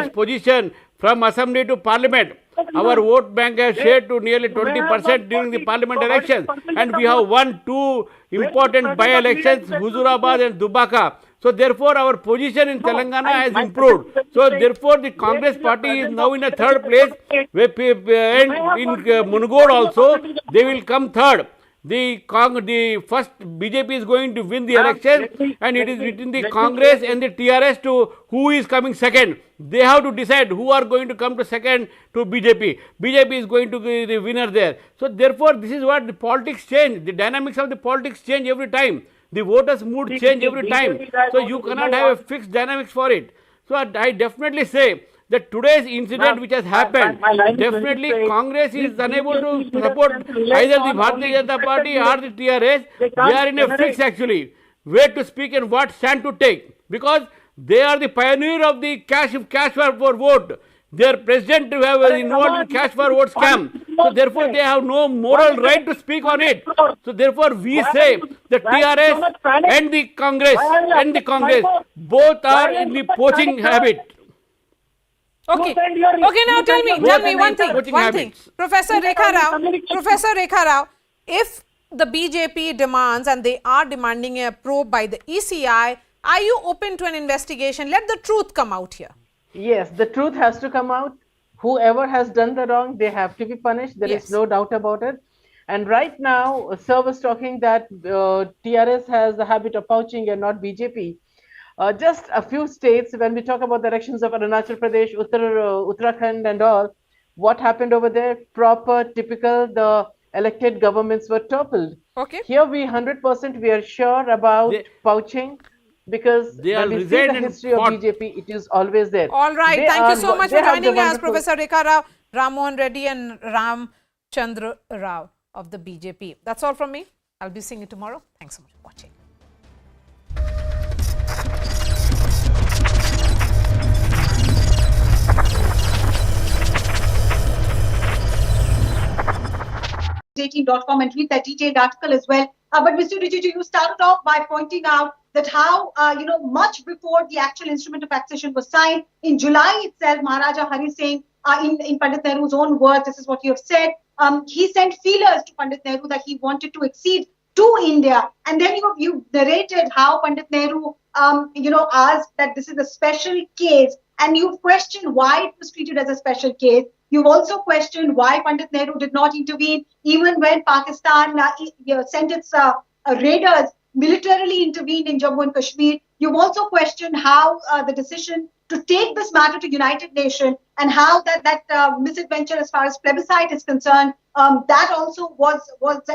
position from assembly to parliament. Our vote bank has shared to nearly 20% during the parliament elections, and we have won 2 important by-elections, Huzurabad and Dubaka. So therefore, our position in Telangana has improved. So therefore, the Congress party is now in a 3rd place, and in Munugod also, they will come 3rd. The first BJP is going to win the election, and it is between the Congress and the TRS to who is coming 2nd. They have to decide who are going to come to 2nd to BJP. BJP is going to be the winner there. So therefore, this is what the politics change. The dynamics of the politics change every time. The voters' mood change every time. So you cannot have a fixed dynamics for it. So I definitely say that today's incident which has happened, definitely Congress is unable to support either the Bharatiya Janata Party or the TRS. They are in a fix actually, where to speak and what stand to take. Because They are the pioneer of the cash for vote. Their president have involved in cash for vote scam. So therefore they have no moral right to speak on it. So therefore we say the TRS and the Congress both are in the poaching habit. Okay. Okay, now tell me one thing. Professor Rekha Rao, if the BJP demands and they are demanding a probe by the ECI, are you open to an investigation? Let the truth come out here. Yes, the truth has to come out. Whoever has done the wrong, they have to be punished. There is no doubt about it. And right now, Sir was talking that TRS has the habit of poaching and not BJP. Just a few states, when we talk about the elections of Arunachal Pradesh, Uttarakhand and all, what happened over there? Proper, typical, the elected governments were toppled. Okay. Here we 100% we are sure about poaching, because when we see the history of BJP, it is always there. All right. Thank you so much for joining us, Professor Rekha Rao, Ram Mohan Reddy and Ram Chandra Rao of the BJP. That's all from me. I'll be seeing you tomorrow. Thanks so much for watching. .com and read that detailed article as well. But Mr. Rijiju, you started off by pointing out that how, much before the actual instrument of accession was signed, in July itself, Maharaja Hari Singh, in Pandit Nehru's own words, this is what you have said, he sent feelers to Pandit Nehru that he wanted to accede to India. And then you narrated how Pandit Nehru, asked that this is a special case, and you questioned why it was treated as a special case. You've also questioned why Pandit Nehru did not intervene even when Pakistan sent its raiders, militarily intervened in Jammu and Kashmir. You've also questioned how the decision to take this matter to United Nations and how that misadventure as far as plebiscite is concerned, that also was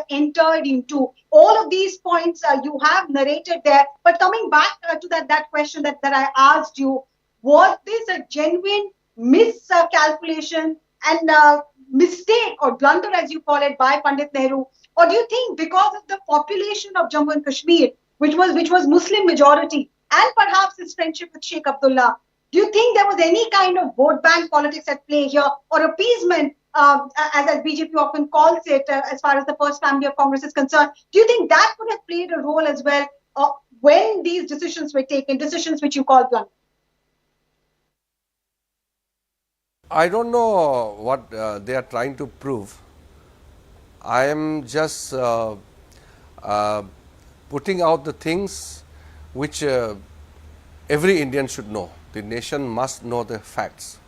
entered into. All of these points you have narrated there. But coming back to that question that I asked you, was this a genuine miscalculation and mistake or blunder, as you call it, by Pandit Nehru? Or do you think because of the population of Jammu and Kashmir, which was Muslim majority, and perhaps his friendship with Sheikh Abdullah, do you think there was any kind of vote bank politics at play here, or appeasement, as BJP often calls it, as far as the first family of Congress is concerned? Do you think that could have played a role as well when these decisions were taken, decisions which you call blunder? I don't know what they are trying to prove. I am just putting out the things which every Indian should know. The nation must know the facts.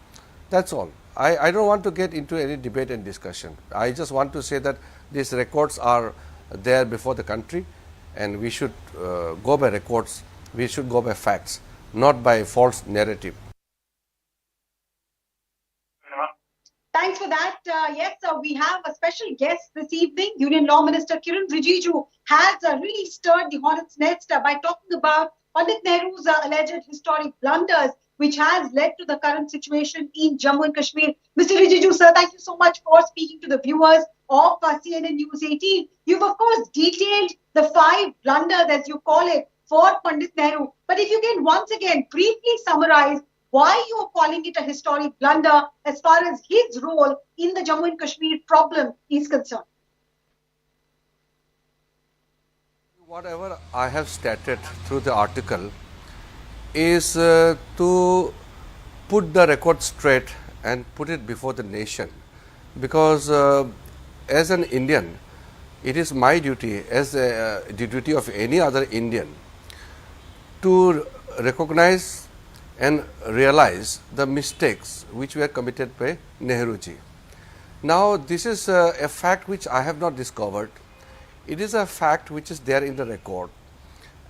That's all. I don't want to get into any debate and discussion. I just want to say that these records are there before the country, and we should go by records. We should go by facts, not by false narrative. Thanks for that. Yes, we have a special guest this evening. Union Law Minister Kiran Rijiju has really stirred the hornet's nest by talking about Pandit Nehru's alleged historic blunders, which has led to the current situation in Jammu and Kashmir. Mr. Rijiju, sir, thank you so much for speaking to the viewers of CNN News 18. You've, of course, detailed the 5 blunders, as you call it, for Pandit Nehru. But if you can once again briefly summarize why you are calling it a historic blunder as far as his role in the Jammu and Kashmir problem is concerned. Whatever I have stated through the article is to put the record straight and put it before the nation, because as an Indian, it is my duty, as the duty of any other Indian, to recognize and realize the mistakes which were committed by Nehruji. Now, this is a fact which I have not discovered. It is a fact which is there in the record,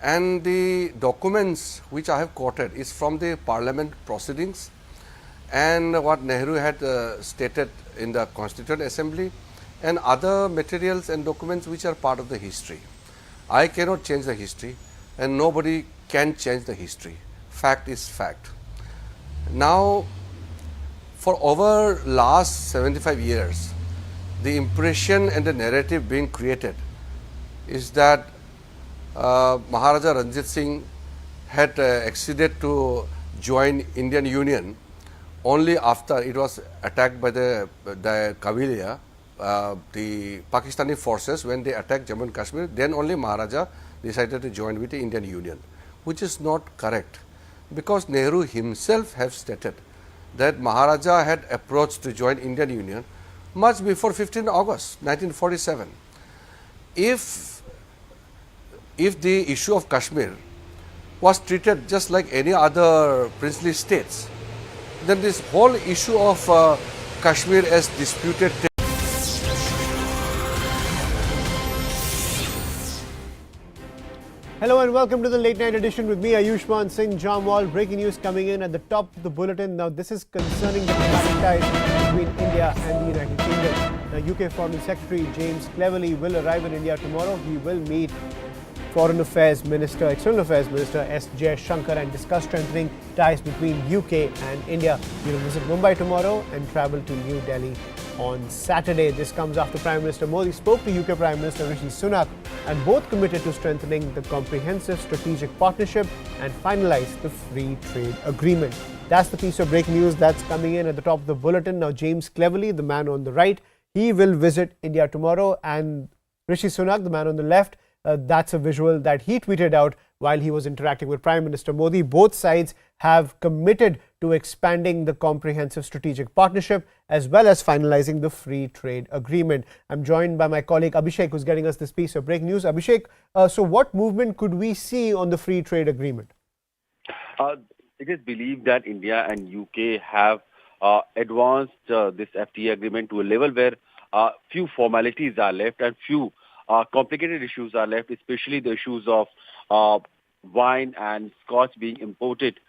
and the documents which I have quoted is from the parliament proceedings and what Nehru had stated in the Constituent Assembly and other materials and documents which are part of the history. I cannot change the history, and nobody can change the history. Fact is fact. Now, for over last 75 years, the impression and the narrative being created is that Maharaja Ranjit Singh had acceded to join Indian Union only after it was attacked by the Kavilia, the Pakistani forces. When they attacked Jammu and Kashmir, then only Maharaja decided to join with the Indian Union, which is not correct, because Nehru himself have stated that Maharaja had approached to join Indian Union much before 15 August 1947. If the issue of Kashmir was treated just like any other princely states, then this whole issue of Kashmir as disputed. Hello and welcome to the late night edition with me, Ayushman Singh Jamwal. Breaking news coming in at the top of the bulletin. Now, this is concerning the diplomatic ties between India and the United Kingdom. Now, UK Foreign Secretary James Cleverly will arrive in India tomorrow. He will meet External Affairs Minister S. J. Shankar and discuss strengthening ties between UK and India. He will visit Mumbai tomorrow and travel to New Delhi on Saturday. This comes after Prime Minister Modi spoke to UK Prime Minister Rishi Sunak and both committed to strengthening the comprehensive strategic partnership and finalize the free trade agreement. That's the piece of breaking news that's coming in at the top of the bulletin. Now, James Cleverly, the man on the right, he will visit India tomorrow, and Rishi Sunak, the man on the left, that's a visual that he tweeted out while he was interacting with Prime Minister Modi. Both sides have committed to expanding the comprehensive strategic partnership as well as finalizing the free trade agreement. I'm joined by my colleague Abhishek, who's getting us this piece of breaking news. Abhishek, so what movement could we see on the free trade agreement? It is believed that India and UK have advanced this FTA agreement to a level where few formalities are left and few complicated issues are left, especially the issues of wine and scotch being imported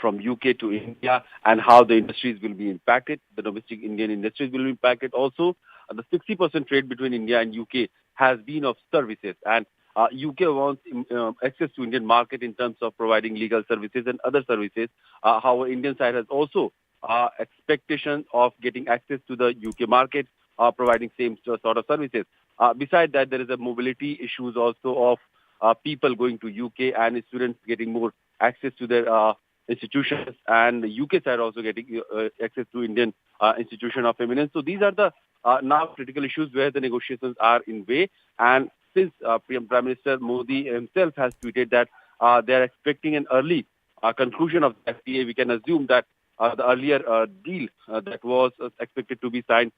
from UK to India and how the industries will be impacted. The domestic Indian industries will be impacted. Also, the 60% trade between India and UK has been of services, and UK wants access to Indian market in terms of providing legal services and other services. However, Indian side has also expectation of getting access to the UK market, providing same sort of services. Besides that, there is a mobility issues also of people going to UK and students getting more access to their institutions, and the UK side also getting access to Indian institution of eminence. So these are the now critical issues where the negotiations are in way. And since Prime Minister Modi himself has tweeted that they are expecting an early conclusion of the FTA, we can assume that the earlier deal that was expected to be signed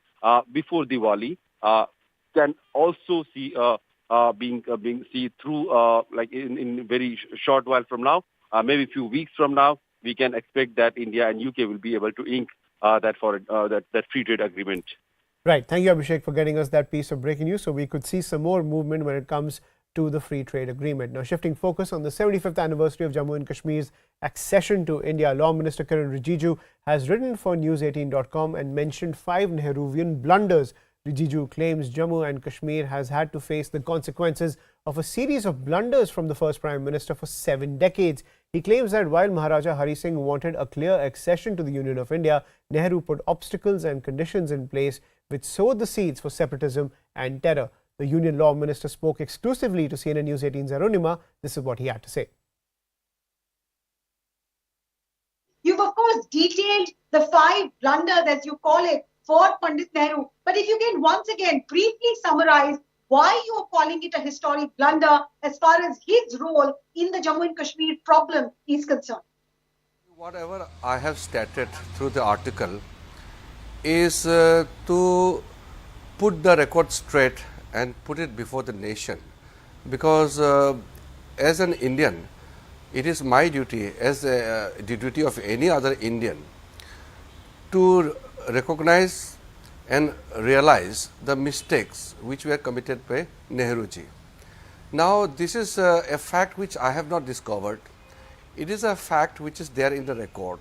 before Diwali can also see being seen through like in very short while from now, maybe a few weeks from now, we can expect that India and UK will be able to ink that free trade agreement. Right. Thank you, Abhishek, for getting us that piece of breaking news so we could see some more movement when it comes to the free trade agreement. Now, shifting focus on the 75th anniversary of Jammu and Kashmir's accession to India, Law Minister Kiran Rijiju has written for News18.com and mentioned 5 Nehruvian blunders. Rijiju claims Jammu and Kashmir has had to face the consequences of a series of blunders from the first Prime Minister for 7 decades. He claims that while Maharaja Hari Singh wanted a clear accession to the Union of India, Nehru put obstacles and conditions in place which sowed the seeds for separatism and terror. The Union Law Minister spoke exclusively to CNN News 18's Arunima. This is what he had to say. You've of course detailed the 5 blunders, as you call it, for Pandit Nehru. But if you can once again briefly summarize why you are calling it a historic blunder as far as his role in the Jammu and Kashmir problem is concerned. Whatever I have stated through the article is to put the record straight and put it before the nation, because as an Indian, it is my duty, as the duty of any other Indian, to recognize and realize the mistakes which were committed by Nehruji. Now, this is a fact which I have not discovered. It is a fact which is there in the record,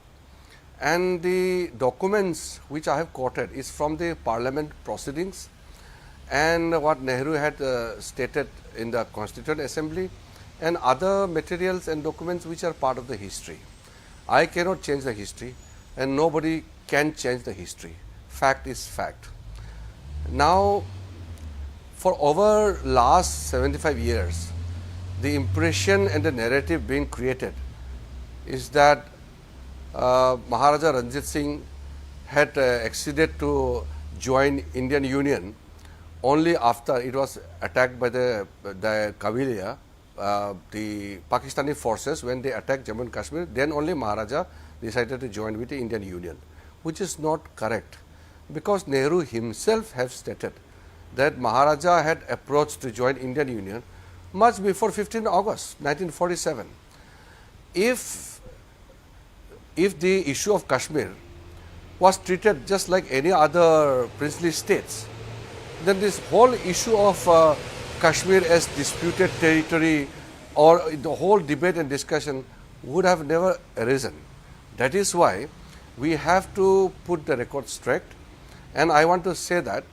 and the documents which I have quoted is from the Parliament proceedings and what Nehru had stated in the Constituent Assembly and other materials and documents which are part of the history. I cannot change the history and nobody can change the history. Fact is fact. Now, for over last 75 years, the impression and the narrative being created is that Maharaja Ranjit Singh had acceded to join Indian Union only after it was attacked by the Kavilia, the Pakistani forces. When they attacked Jammu and Kashmir, then only Maharaja decided to join with the Indian Union, which is not correct, because Nehru himself have stated that Maharaja had approached to join Indian Union much before 15 August 1947. If the issue of Kashmir was treated just like any other princely states, then this whole issue of Kashmir as disputed territory, or the whole debate and discussion would have never arisen. That is why we have to put the record straight, and I want to say that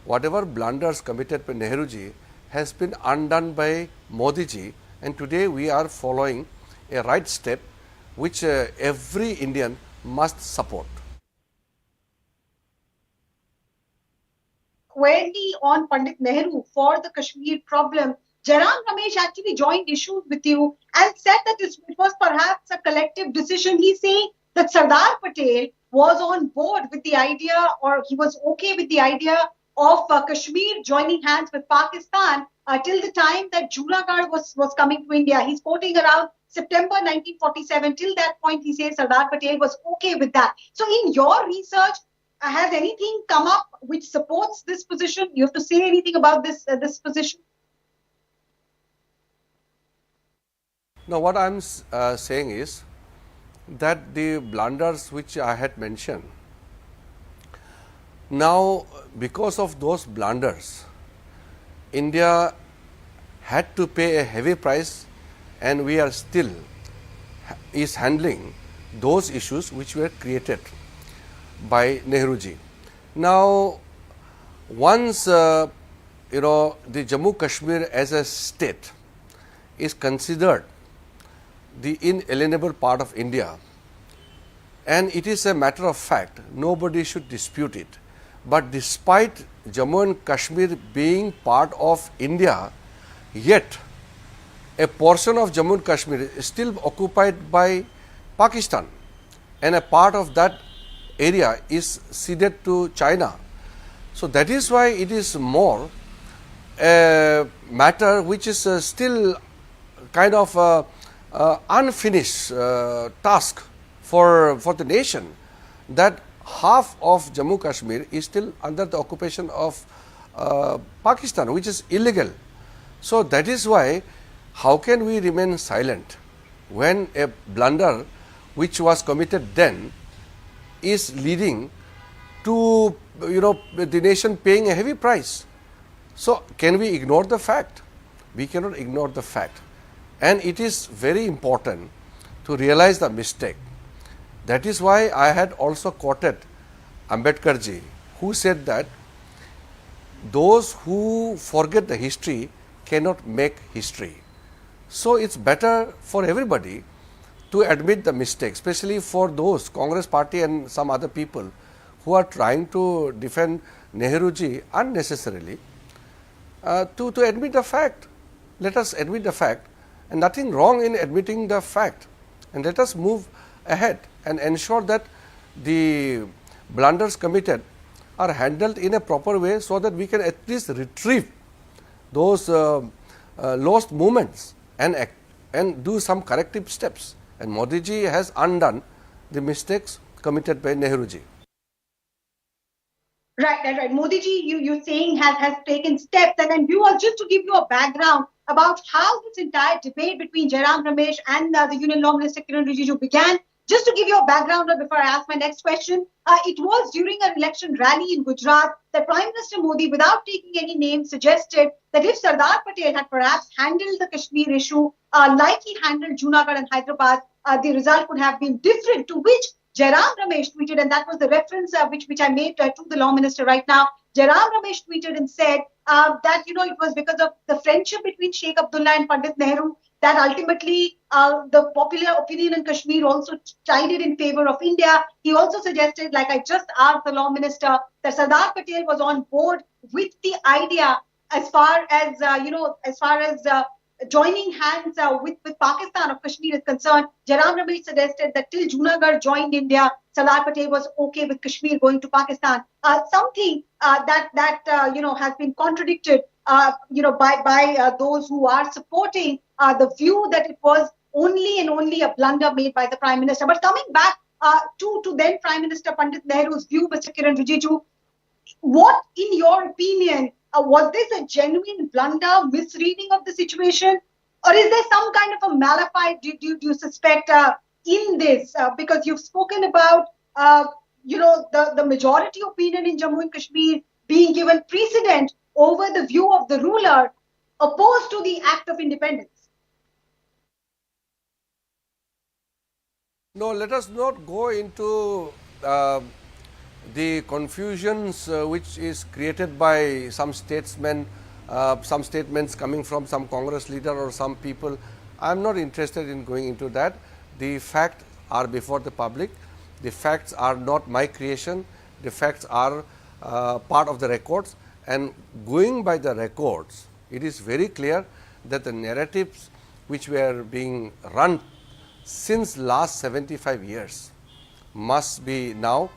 whatever blunders committed by Nehruji has been undone by Modiji, and today we are following a right step which every Indian must support. Squarely on Pandit Nehru for the Kashmir problem, Jairam Ramesh actually joined issues with you and said that it was perhaps a collective decision. He's saying that Sardar Patel was on board with the idea, or he was okay with the idea of Kashmir joining hands with Pakistan till the time that Junagadh was coming to India. He's quoting around September 1947. Till that point, he says Sardar Patel was okay with that. So in your research, has anything come up which supports this position? You have to say anything about this position? Now, what I am saying is that the blunders which I had mentioned, now because of those blunders, India had to pay a heavy price, and we are still handling those issues which were created by Nehruji. Now, once the Jammu Kashmir as a state is considered the inalienable part of India, and it is a matter of fact, nobody should dispute it. But despite Jammu and Kashmir being part of India, yet a portion of Jammu and Kashmir is still occupied by Pakistan, and a part of that area is ceded to China. So that is why it is more a matter which is still kind of unfinished task for the nation, that half of Jammu Kashmir is still under the occupation of Pakistan, which is illegal. So that is why, how can we remain silent when a blunder which was committed then is leading to the nation paying a heavy price? So can we ignore the fact? We cannot ignore the fact, and it is very important to realize the mistake. That is why I had also quoted Ambedkar ji, who said that those who forget the history cannot make history. So it's better for everybody to admit the mistake, especially for those Congress party and some other people who are trying to defend Nehruji unnecessarily, to admit the fact. Let us admit the fact, and nothing wrong in admitting the fact, and let us move ahead and ensure that the blunders committed are handled in a proper way, so that we can at least retrieve those lost moments and do some corrective steps. And Modi ji has undone the mistakes committed by Nehruji. Right. Modi ji, you're saying has taken steps, and you all, just to give you a background about how this entire debate between Jairam Ramesh and the Union Law Minister Kiran Rijiju began. Just to give you a background before I ask my next question, it was during an election rally in Gujarat that Prime Minister Modi, without taking any names, suggested that if Sardar Patel had perhaps handled the Kashmir issue like he handled Junagadh and Hyderabad, the result would have been different, to which Jairam Ramesh tweeted, and that was the reference which I made to the Law Minister right now. Jairam Ramesh tweeted and said that it was because of the friendship between Sheikh Abdullah and Pandit Nehru that ultimately the popular opinion in Kashmir also sided in favor of India. He also suggested, like I just asked the Law Minister, that Sardar Patel was on board with the idea as far as joining hands with Pakistan of Kashmir is concerned, Jairam Ramesh suggested that till Junagadh joined India, Sardar Patel was okay with Kashmir going to Pakistan. Something that has been contradicted, by those who are supporting the view that it was only and only a blunder made by the Prime Minister. But coming back to then Prime Minister Pandit Nehru's view, Mr. Kiran Rijiju, what, in your opinion, was this a genuine blunder, misreading of the situation, or is there some kind of a malafide do you suspect in this? Because you've spoken about, the majority opinion in Jammu and Kashmir being given precedent over the view of the ruler, opposed to the act of independence. No, let us not go into the confusions which is created by some statesmen, some statements coming from some Congress leader or some people. I am not interested in going into that. The facts are before the public. The facts are not my creation. The facts are part of the records, and going by the records, it is very clear that the narratives which were being run since last 75 years must be now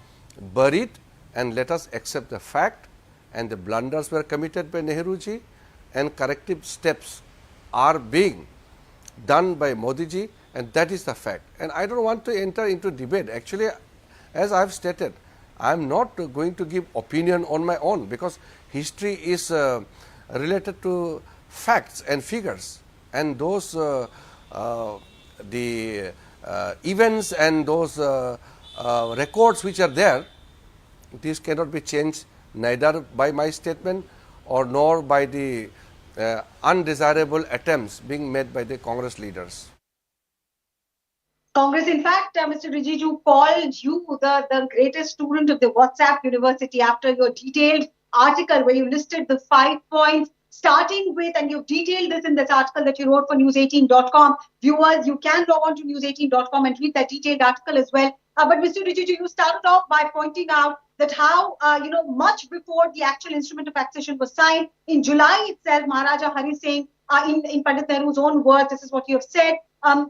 buried, and let us accept the fact, and the blunders were committed by Nehruji, and corrective steps are being done by Modiji, and that is the fact. And I do not want to enter into debate. Actually, as I have stated, I am not going to give opinion on my own, because history is related to facts and figures, and those the events and those records which are there, these cannot be changed neither by my statement or nor by the undesirable attempts being made by the Congress leaders. Congress, in fact, Mr. Rijiju, called you the greatest student of the WhatsApp University after your detailed article where you listed the 5 points, starting with, and you've detailed this in this article that you wrote for news18.com. Viewers, you can log on to news18.com and read that detailed article as well. But Mr. Rijiju, you started off by pointing out that how, much before the actual instrument of accession was signed, in July itself, Maharaja Hari Singh, in Pandit Nehru's own words, this is what you have said,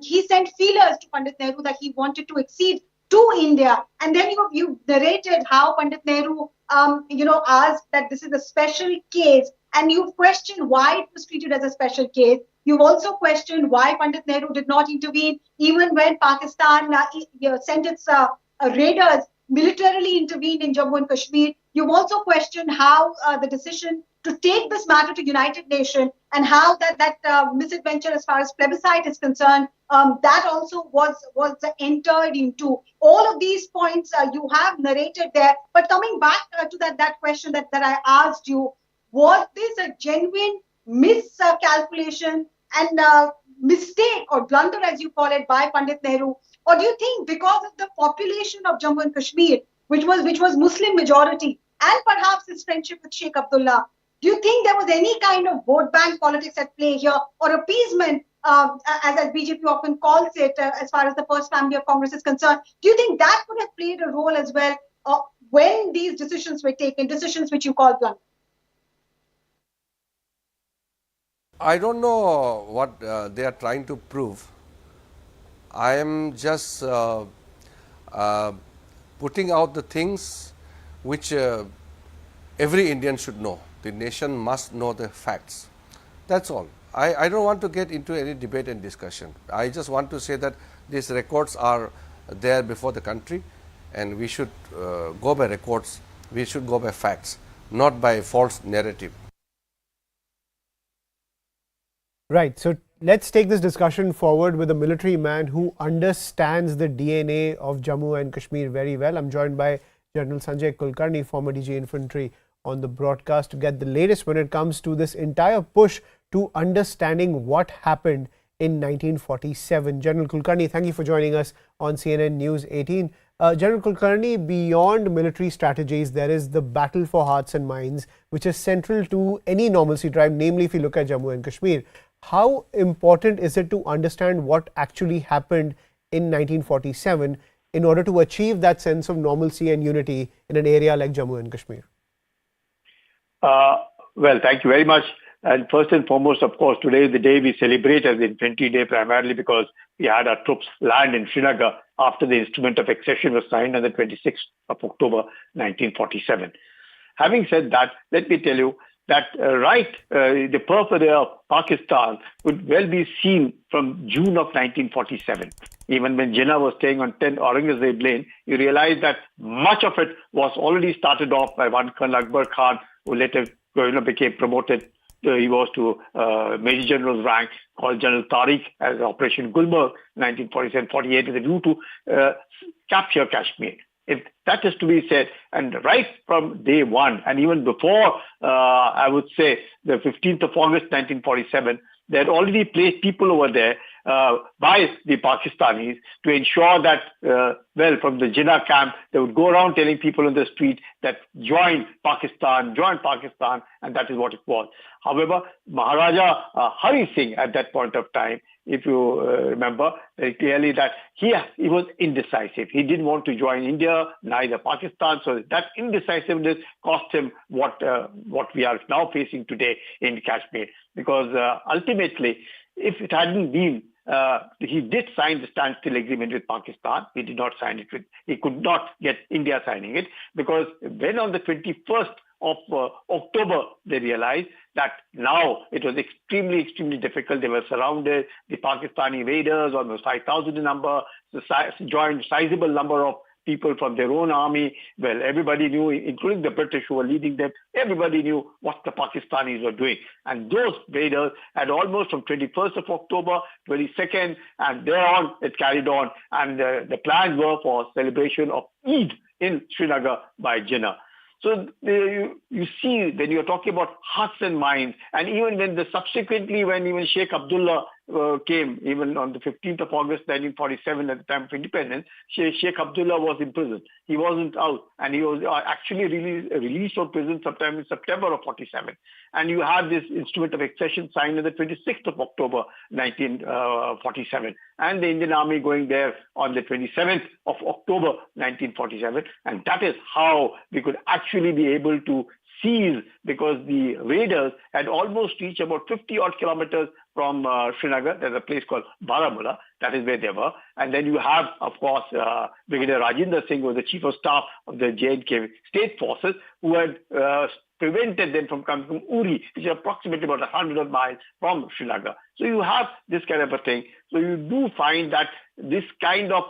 he sent feelers to Pandit Nehru that he wanted to accede to India. And then you narrated how Pandit Nehru, asked that this is a special case, and you've questioned why it was treated as a special case. You've also questioned why Pandit Nehru did not intervene, even when Pakistan sent its raiders, militarily intervened in Jammu and Kashmir. You've also questioned how the decision to take this matter to United Nations, and how that misadventure as far as plebiscite is concerned, that also was entered into. All of these points you have narrated there. But coming back to that question that I asked you, was this a genuine miscalculation and mistake or blunder, as you call it, by Pandit Nehru? Or do you think because of the population of Jammu and Kashmir, which was Muslim majority, and perhaps his friendship with Sheikh Abdullah, do you think there was any kind of vote bank politics at play here, or appeasement, as BJP often calls it, as far as the first family of Congress is concerned? Do you think that could have played a role as well when these decisions were taken, decisions which you call blunder? I don't know what they are trying to prove. I am just putting out the things which every Indian should know. The nation must know the facts. That's all. I don't want to get into any debate and discussion. I just want to say that these records are there before the country, and we should go by records. We should go by facts, not by false narrative. Right. So let's take this discussion forward with a military man who understands the DNA of Jammu and Kashmir very well. I'm joined by General Sanjay Kulkarni, former DG Infantry, on the broadcast to get the latest when it comes to this entire push to understanding what happened in 1947. General Kulkarni, thank you for joining us on CNN News 18. General Kulkarni, beyond military strategies, there is the battle for hearts and minds, which is central to any normalcy drive, namely if you look at Jammu and Kashmir. How important is it to understand what actually happened in 1947 in order to achieve that sense of normalcy and unity in an area like Jammu and Kashmir? Well, thank you very much. And first and foremost, of course, today is the day we celebrate as the Infantry Day, primarily because we had our troops land in Srinagar after the instrument of accession was signed on the 26th of October 1947. Having said that, let me tell you that the periphery of Pakistan would well be seen from June of 1947. Even when Jinnah was staying on 10 Aurangzeb Lane, you realize that much of it was already started off by one Colonel Akbar Khan, who later became promoted. He was to Major General's rank, called General Tariq, as Operation Gulmarg, 1947-48, with a view to capture Kashmir. If that is to be said, and right from day one, and even before, I would say, the 15th of August 1947, they had already placed people over there by the Pakistanis to ensure that, from the Jinnah camp, they would go around telling people on the street that join Pakistan, and that is what it was. However, Maharaja Hari Singh at that point of time, if you remember very clearly, that he was indecisive. He didn't want to join India, neither Pakistan. So that indecisiveness cost him what we are now facing today in Kashmir. Because ultimately, if it hadn't been, he did sign the standstill agreement with Pakistan. He did not sign it he could not get India signing it, because when on the 21st of October, they realized that now it was extremely, extremely difficult. They were surrounded. The Pakistani raiders, almost 5,000 in number, joined sizable number of people from their own army. Well, everybody knew, including the British who were leading them, everybody knew what the Pakistanis were doing. And those raiders had almost from 21st of October, 22nd, and thereon it carried on. And the plans were for celebration of Eid in Srinagar by Jinnah. So you see, when you're talking about hearts and minds, and even when subsequently when even Sheikh Abdullah came, even on the 15th of August 1947, at the time of independence, Sheikh Abdullah was in prison. He wasn't out, and he was actually released from prison sometime in September of 47. And you have this instrument of accession signed on the 26th of October 1947, and the Indian Army going there on the 27th of October 1947. And that is how we could actually be able to seize, because the raiders had almost reached about 50 odd kilometers from Srinagar. There's a place called Baramulla. That is where they were. And then you have, of course, Brigadier Rajendra Singh, who was the Chief of Staff of the J&K State Forces, who had prevented them from coming from Uri, which is approximately about 100 miles from Srinagar. So you have this kind of a thing. So you do find that this kind of,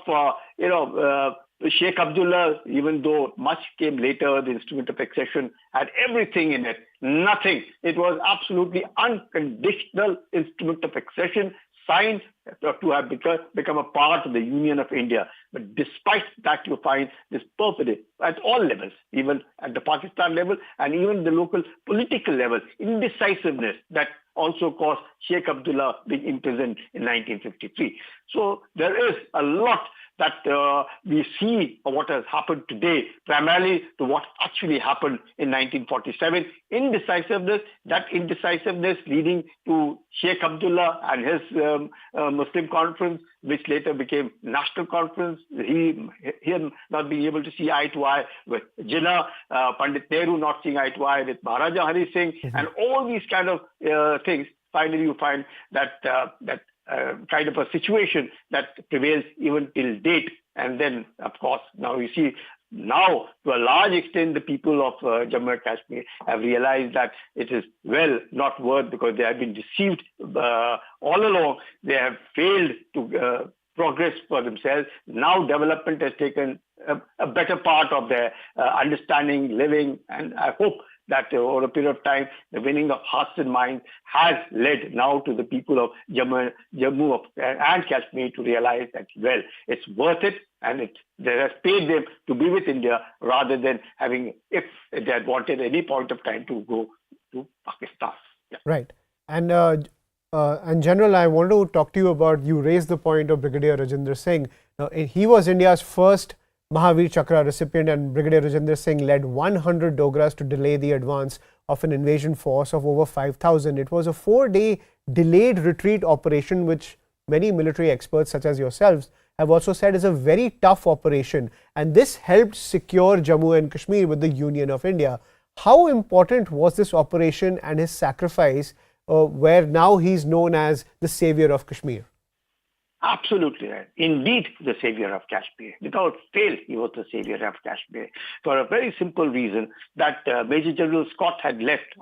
Sheikh Abdullah, even though much came later, the instrument of accession had everything in it. Nothing. It was absolutely unconditional instrument of accession, signed to have become a part of the Union of India. But despite that, you find this perfidy at all levels, even at the Pakistan level and even the local political level, indecisiveness that also caused Sheikh Abdullah being imprisoned in 1953. So there is a lot that we see what has happened today, primarily to what actually happened in 1947. Indecisiveness, that indecisiveness leading to Sheikh Abdullah and his Muslim conference, which later became National Conference, him not being able to see eye to eye with Jinnah, Pandit Nehru not seeing eye to eye with Maharaja Hari Singh, and all these kind of things. Finally, you find that kind of a situation that prevails even till date. And then, of course, now you see, now to a large extent, the people of Jammu and Kashmir have realized that it is not worth, because they have been deceived all along. They have failed to progress for themselves. Now development has taken a better part of their understanding, living, and I hope that over a period of time, the winning of hearts and minds has led now to the people of Jammu and Kashmir to realize that, it's worth it, and it has paid them to be with India rather than having, if they had wanted any point of time, to go to Pakistan. Yeah. Right. And General, I wanted to talk to you about, you raised the point of Brigadier Rajendra Singh. Now, he was India's first Mahavir Chakra recipient, and Brigadier Rajendra Singh led 100 Dogras to delay the advance of an invasion force of over 5,000. It was a 4-day delayed retreat operation, which many military experts such as yourselves have also said is a very tough operation, and this helped secure Jammu and Kashmir with the Union of India. How important was this operation and his sacrifice, where now he's known as the savior of Kashmir? Absolutely right. Indeed, the savior of Kashmir. Without fail, he was the savior of Kashmir. For a very simple reason that Major General Scott had left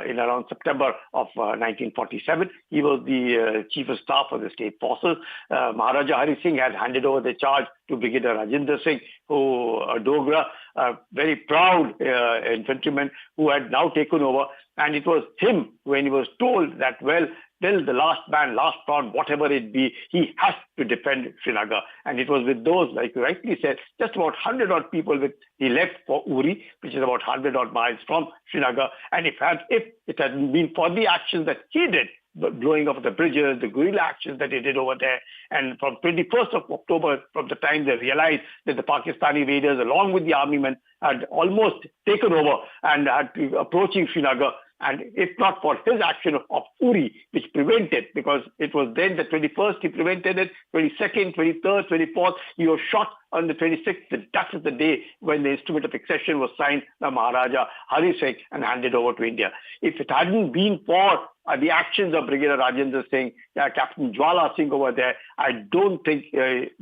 in around September of 1947. He was the chief of staff of the state forces. Maharaja Hari Singh had handed over the charge to Brigadier Rajinder Singh, who Dogra, a very proud infantryman who had now taken over. And it was him when he was told that, well, till the last man, last pound, whatever it be, he has to defend Srinagar. And it was with those, like you rightly said, just about 100 odd people he left for Uri, which is about 100 odd miles from Srinagar. And if it hadn't been for the actions that he did, the blowing of the bridges, the guerrilla actions that he did over there, and from 21st of October, from the time they realized that the Pakistani raiders, along with the army men, had almost taken over and had to approaching Srinagar. And if not for his action of Uri, which prevented, because it was then the 21st, he prevented it, 22nd, 23rd, 24th, he was shot on the 26th. That is the day when the instrument of accession was signed by Maharaja Hari Singh and handed over to India. If it hadn't been for the actions of Brigadier Rajendra Singh, Captain Jwala Singh over there, I don't think, it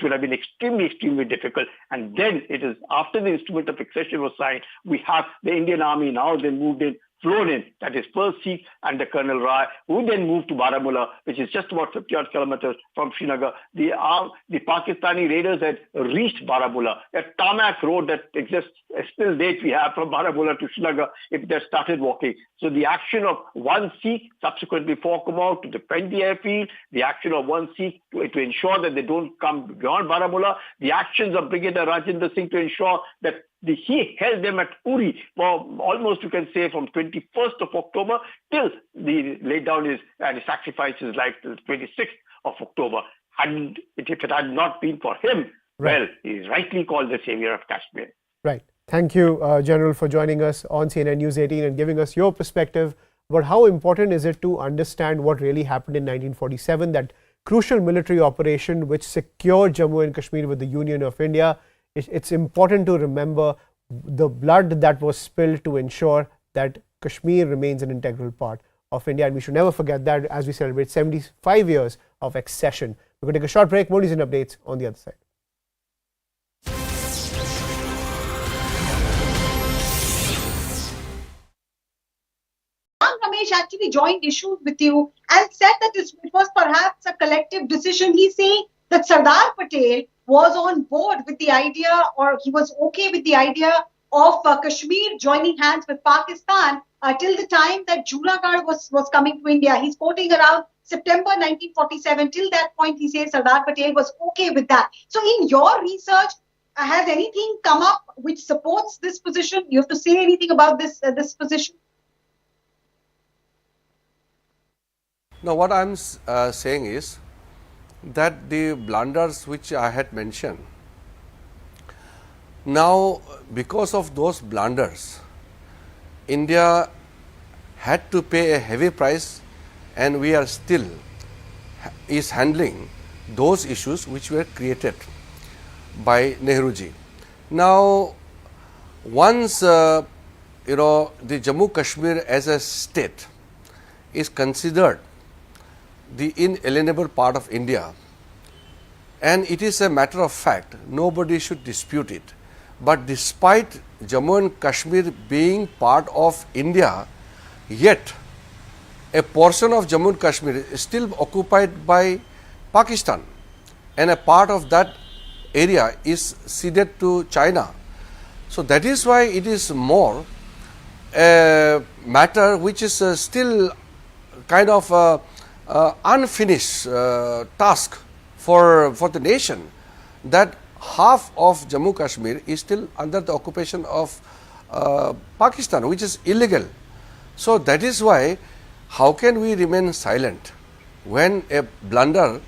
would have been extremely, extremely difficult. And then it is after the instrument of accession was signed, we have the Indian Army now then moved in, flown in, that is first Sikh under Colonel Rai, who then moved to Baramulla, which is just about 50 odd kilometers from Srinagar. The Pakistani raiders had reached Baramulla. A tarmac road that exists, still date we have from Baramulla to Srinagar, if they started walking. So the action of one Sikh, subsequently 4 come out to defend the airfield, the action of one Sikh to ensure that they don't come beyond Baramulla, the actions of Brigadier Rajendra Singh to ensure that he held them at Uri for almost, you can say, from 21st of October till he laid down and sacrificed his life till 26th of October. And if it had not been for him, Right. well, he is rightly called the savior of Kashmir. Right. Thank you, General, for joining us on CNN News 18 and giving us your perspective about how important is it to understand what really happened in 1947, that crucial military operation which secured Jammu and Kashmir with the Union of India. It's important to remember the blood that was spilled to ensure that Kashmir remains an integral part of India, and we should never forget that as we celebrate 75 years of accession. We're going to take a short break. More news and updates on the other side. Ramesh actually joined issues with you and said that it was perhaps a collective decision. He's saying that Sardar Patel was on board with the idea, or he was okay with the idea of Kashmir joining hands with Pakistan till the time that Junagadh was coming to India. He's quoting around September 1947. Till that point, he says Sardar Patel was okay with that. So in your research, has anything come up which supports this position? You have to say anything about this position? Now, what I'm saying is that the blunders which I had mentioned, now because of those blunders, India had to pay a heavy price, and we are still is handling those issues which were created by Nehruji. Now, once the Jammu Kashmir as a state is considered the inalienable part of India, and it is a matter of fact, nobody should dispute it. But despite Jammu and Kashmir being part of India, yet a portion of Jammu and Kashmir is still occupied by Pakistan, and a part of that area is ceded to China. So that is why it is more a matter which is still kind of unfinished task for the nation, that half of Jammu Kashmir is still under the occupation of Pakistan, which is illegal. So that is why, how can we remain silent when a blunder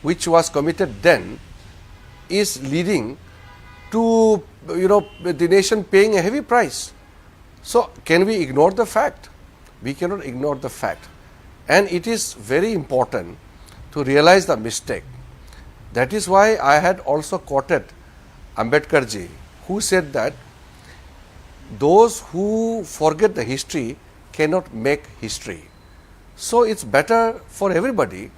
which was committed then is leading to the nation paying a heavy price? So can we ignore the fact? We cannot ignore the fact. And it is very important to realize the mistake. That is why I had also quoted Ambedkar ji, who said that those who forget the history cannot make history. So it's better for everybody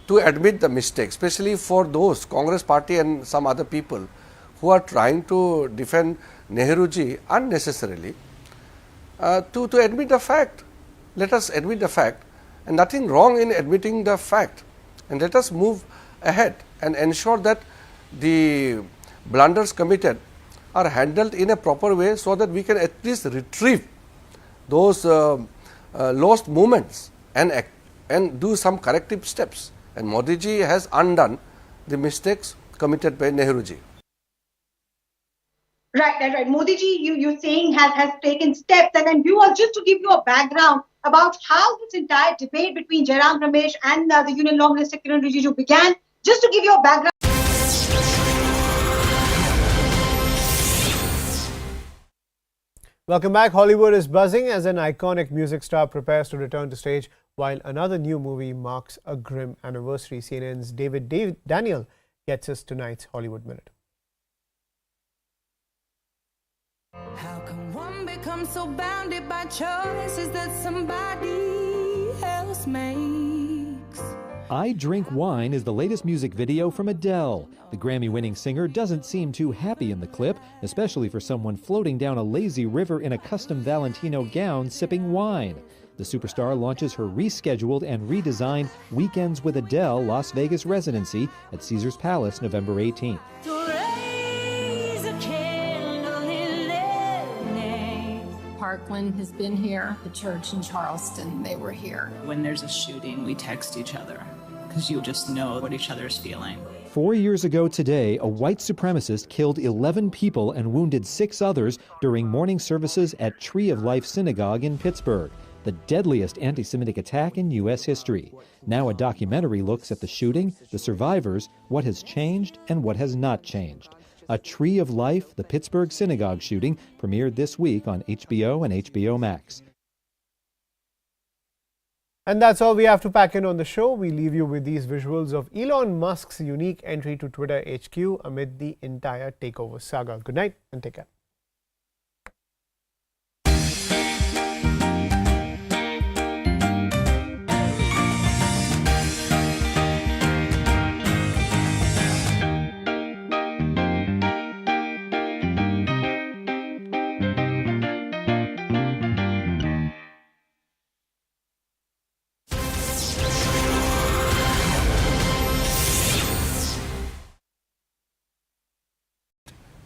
to admit the mistake, especially for those Congress party and some other people who are trying to defend Nehruji unnecessarily, to admit the fact. Let us admit the fact, and nothing wrong in admitting the fact, and let us move ahead and ensure that the blunders committed are handled in a proper way, so that we can at least retrieve those lost moments and do some corrective steps. And Modi ji has undone the mistakes committed by Nehruji. Right. Modi ji, you're saying has taken steps, and then viewers, just to give you a background about how this entire debate between Jairam Ramesh and the Union Law Minister Kiran Rijiju began, just to give you a background. Welcome back. Hollywood is buzzing as an iconic music star prepares to return to stage, while another new movie marks a grim anniversary. CNN's David Daniel gets us tonight's Hollywood Minute. How can one become so bounded by choices that somebody else makes? I Drink Wine is the latest music video from Adele. The Grammy-winning singer doesn't seem too happy in the clip, especially for someone floating down a lazy river in a custom Valentino gown sipping wine. The superstar launches her rescheduled and redesigned Weekends with Adele Las Vegas residency at Caesars Palace November 18th. Parkland has been here. The church in Charleston, they were here. When there's a shooting, we text each other because you just know what each other's feeling. 4 years ago today, a white supremacist killed 11 people and wounded 6 others during morning services at Tree of Life Synagogue in Pittsburgh, the deadliest anti-Semitic attack in U.S. history. Now a documentary looks at the shooting, the survivors, what has changed and what has not changed. A Tree of Life, the Pittsburgh synagogue shooting, premiered this week on HBO and HBO Max. And that's all we have to pack in on the show. We leave you with these visuals of Elon Musk's unique entry to Twitter HQ amid the entire takeover saga. Good night and take care.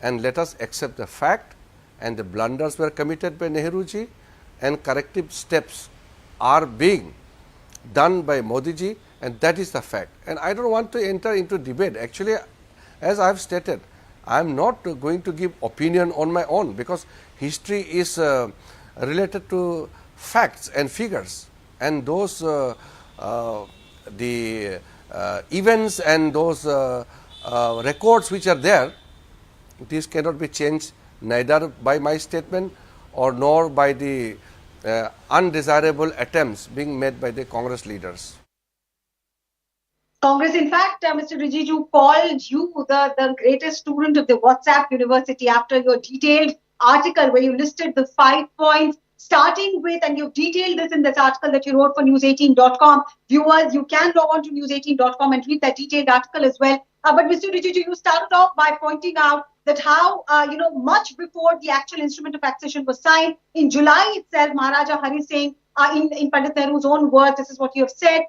And let us accept the fact, and the blunders were committed by Nehruji, and corrective steps are being done by Modi ji, and that is the fact. And I don't want to enter into debate. Actually, as I have stated, I am not going to give opinion on my own, because history is related to facts and figures, and those events and those records which are there, these cannot be changed neither by my statement or nor by the undesirable attempts being made by the Congress leaders. Congress, in fact, Mr. Rijiju called you the greatest student of the WhatsApp University after your detailed article where you listed the 5 points, starting with, and you've detailed this in this article that you wrote for news18.com. Viewers, you can log on to news18.com and read that detailed article as well. But Mr. Rijiju, you started off by pointing out that how, much before the actual instrument of accession was signed, in July itself, Maharaja Hari Singh, in Pandit Nehru's own words, this is what you have said,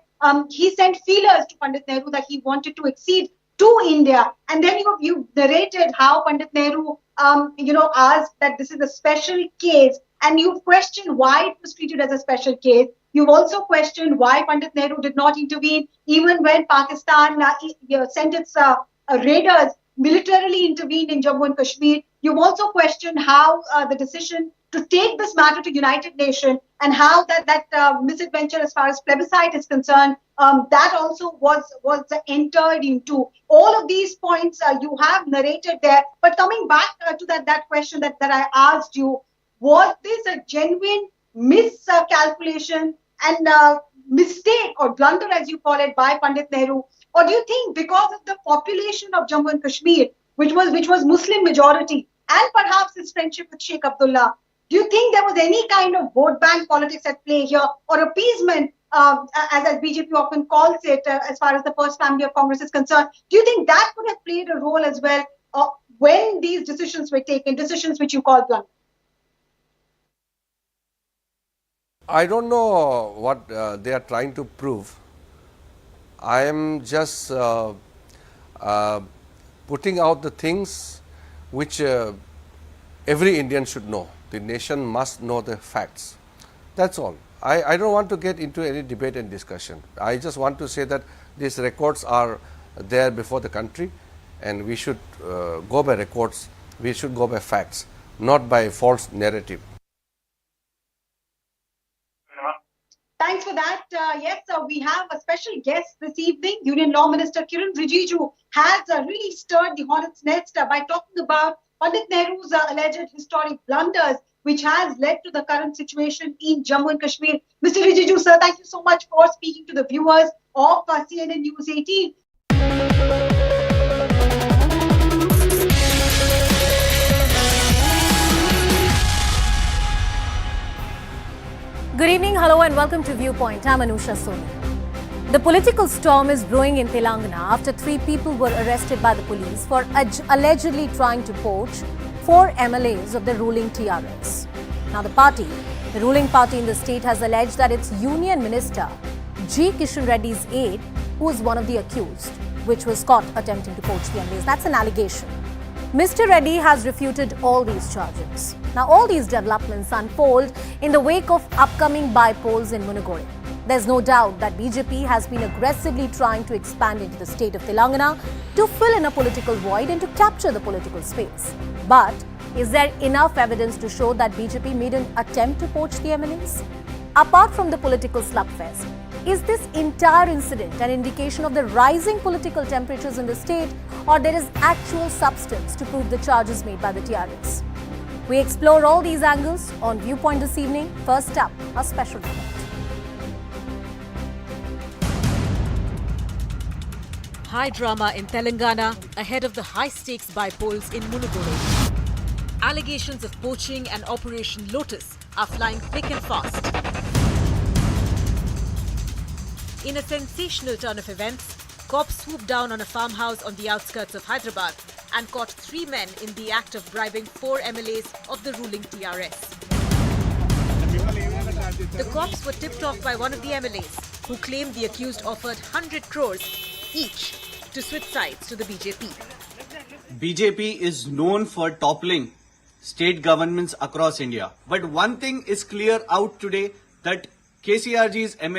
he sent feelers to Pandit Nehru that he wanted to accede to India. And then you narrated how Pandit Nehru, asked that this is a special case, and you've questioned why it was treated as a special case. You've also questioned why Pandit Nehru did not intervene even when Pakistan sent its raiders, militarily intervened in Jammu and Kashmir. You've also questioned how the decision to take this matter to United Nations and how that misadventure as far as plebiscite is concerned, that also was entered into. All of these points you have narrated there. But coming back to that question that I asked you, was this a genuine miscalculation and mistake or blunder, as you call it, by Pandit Nehru? Or do you think because of the population of Jammu and Kashmir, which was Muslim majority, and perhaps his friendship with Sheikh Abdullah, Do you think there was any kind of vote bank politics at play here, or appeasement, as BJP often calls it, as far as the first family of Congress is concerned? Do you think that could have played a role as well when these decisions were taken, decisions which you call blunt? I don't know what they are trying to prove. I am just putting out the things which every Indian should know. The nation must know the facts. That's all. I don't want to get into any debate and discussion. I just want to say that these records are there before the country, and we should go by records. We should go by facts, not by false narrative. Thanks for that. Yes, we have a special guest this evening. Union Law Minister Kiran Rijiju has really stirred the hornet's nest by talking about Pandit Nehru's alleged historic blunders, which has led to the current situation in Jammu and Kashmir. Mr. Rijiju, sir, thank you so much for speaking to the viewers of CNN News 18. Good evening, hello and welcome to Viewpoint. I'm Anusha Soni. The political storm is brewing in Telangana after 3 people were arrested by the police for allegedly trying to poach 4 MLAs of the ruling TRS. Now the ruling party in the state has alleged that its union minister, G. Kishan Reddy's aide, who is one of the accused, which was caught attempting to poach the MLAs. That's an allegation. Mr. Reddy has refuted all these charges. Now, all these developments unfold in the wake of upcoming by-polls in Munagore. There's no doubt that BJP has been aggressively trying to expand into the state of Telangana to fill in a political void and to capture the political space. But is there enough evidence to show that BJP made an attempt to poach the MLAs? Apart from the political slugfest, is this entire incident an indication of the rising political temperatures in the state, or there is actual substance to prove the charges made by the TRS? We explore all these angles on Viewpoint this evening. First up, a special report. High drama in Telangana ahead of the high-stakes by-polls in Munagore. Allegations of poaching and Operation Lotus are flying thick and fast. In a sensational turn of events, cops swooped down on a farmhouse on the outskirts of Hyderabad and caught 3 men in the act of bribing 4 MLAs of the ruling TRS. The cops were tipped off by one of the MLAs, who claimed the accused offered 100 crores each to switch sides to the BJP. BJP is known for toppling state governments across India. But one thing is clear out today, that KCRG's MLA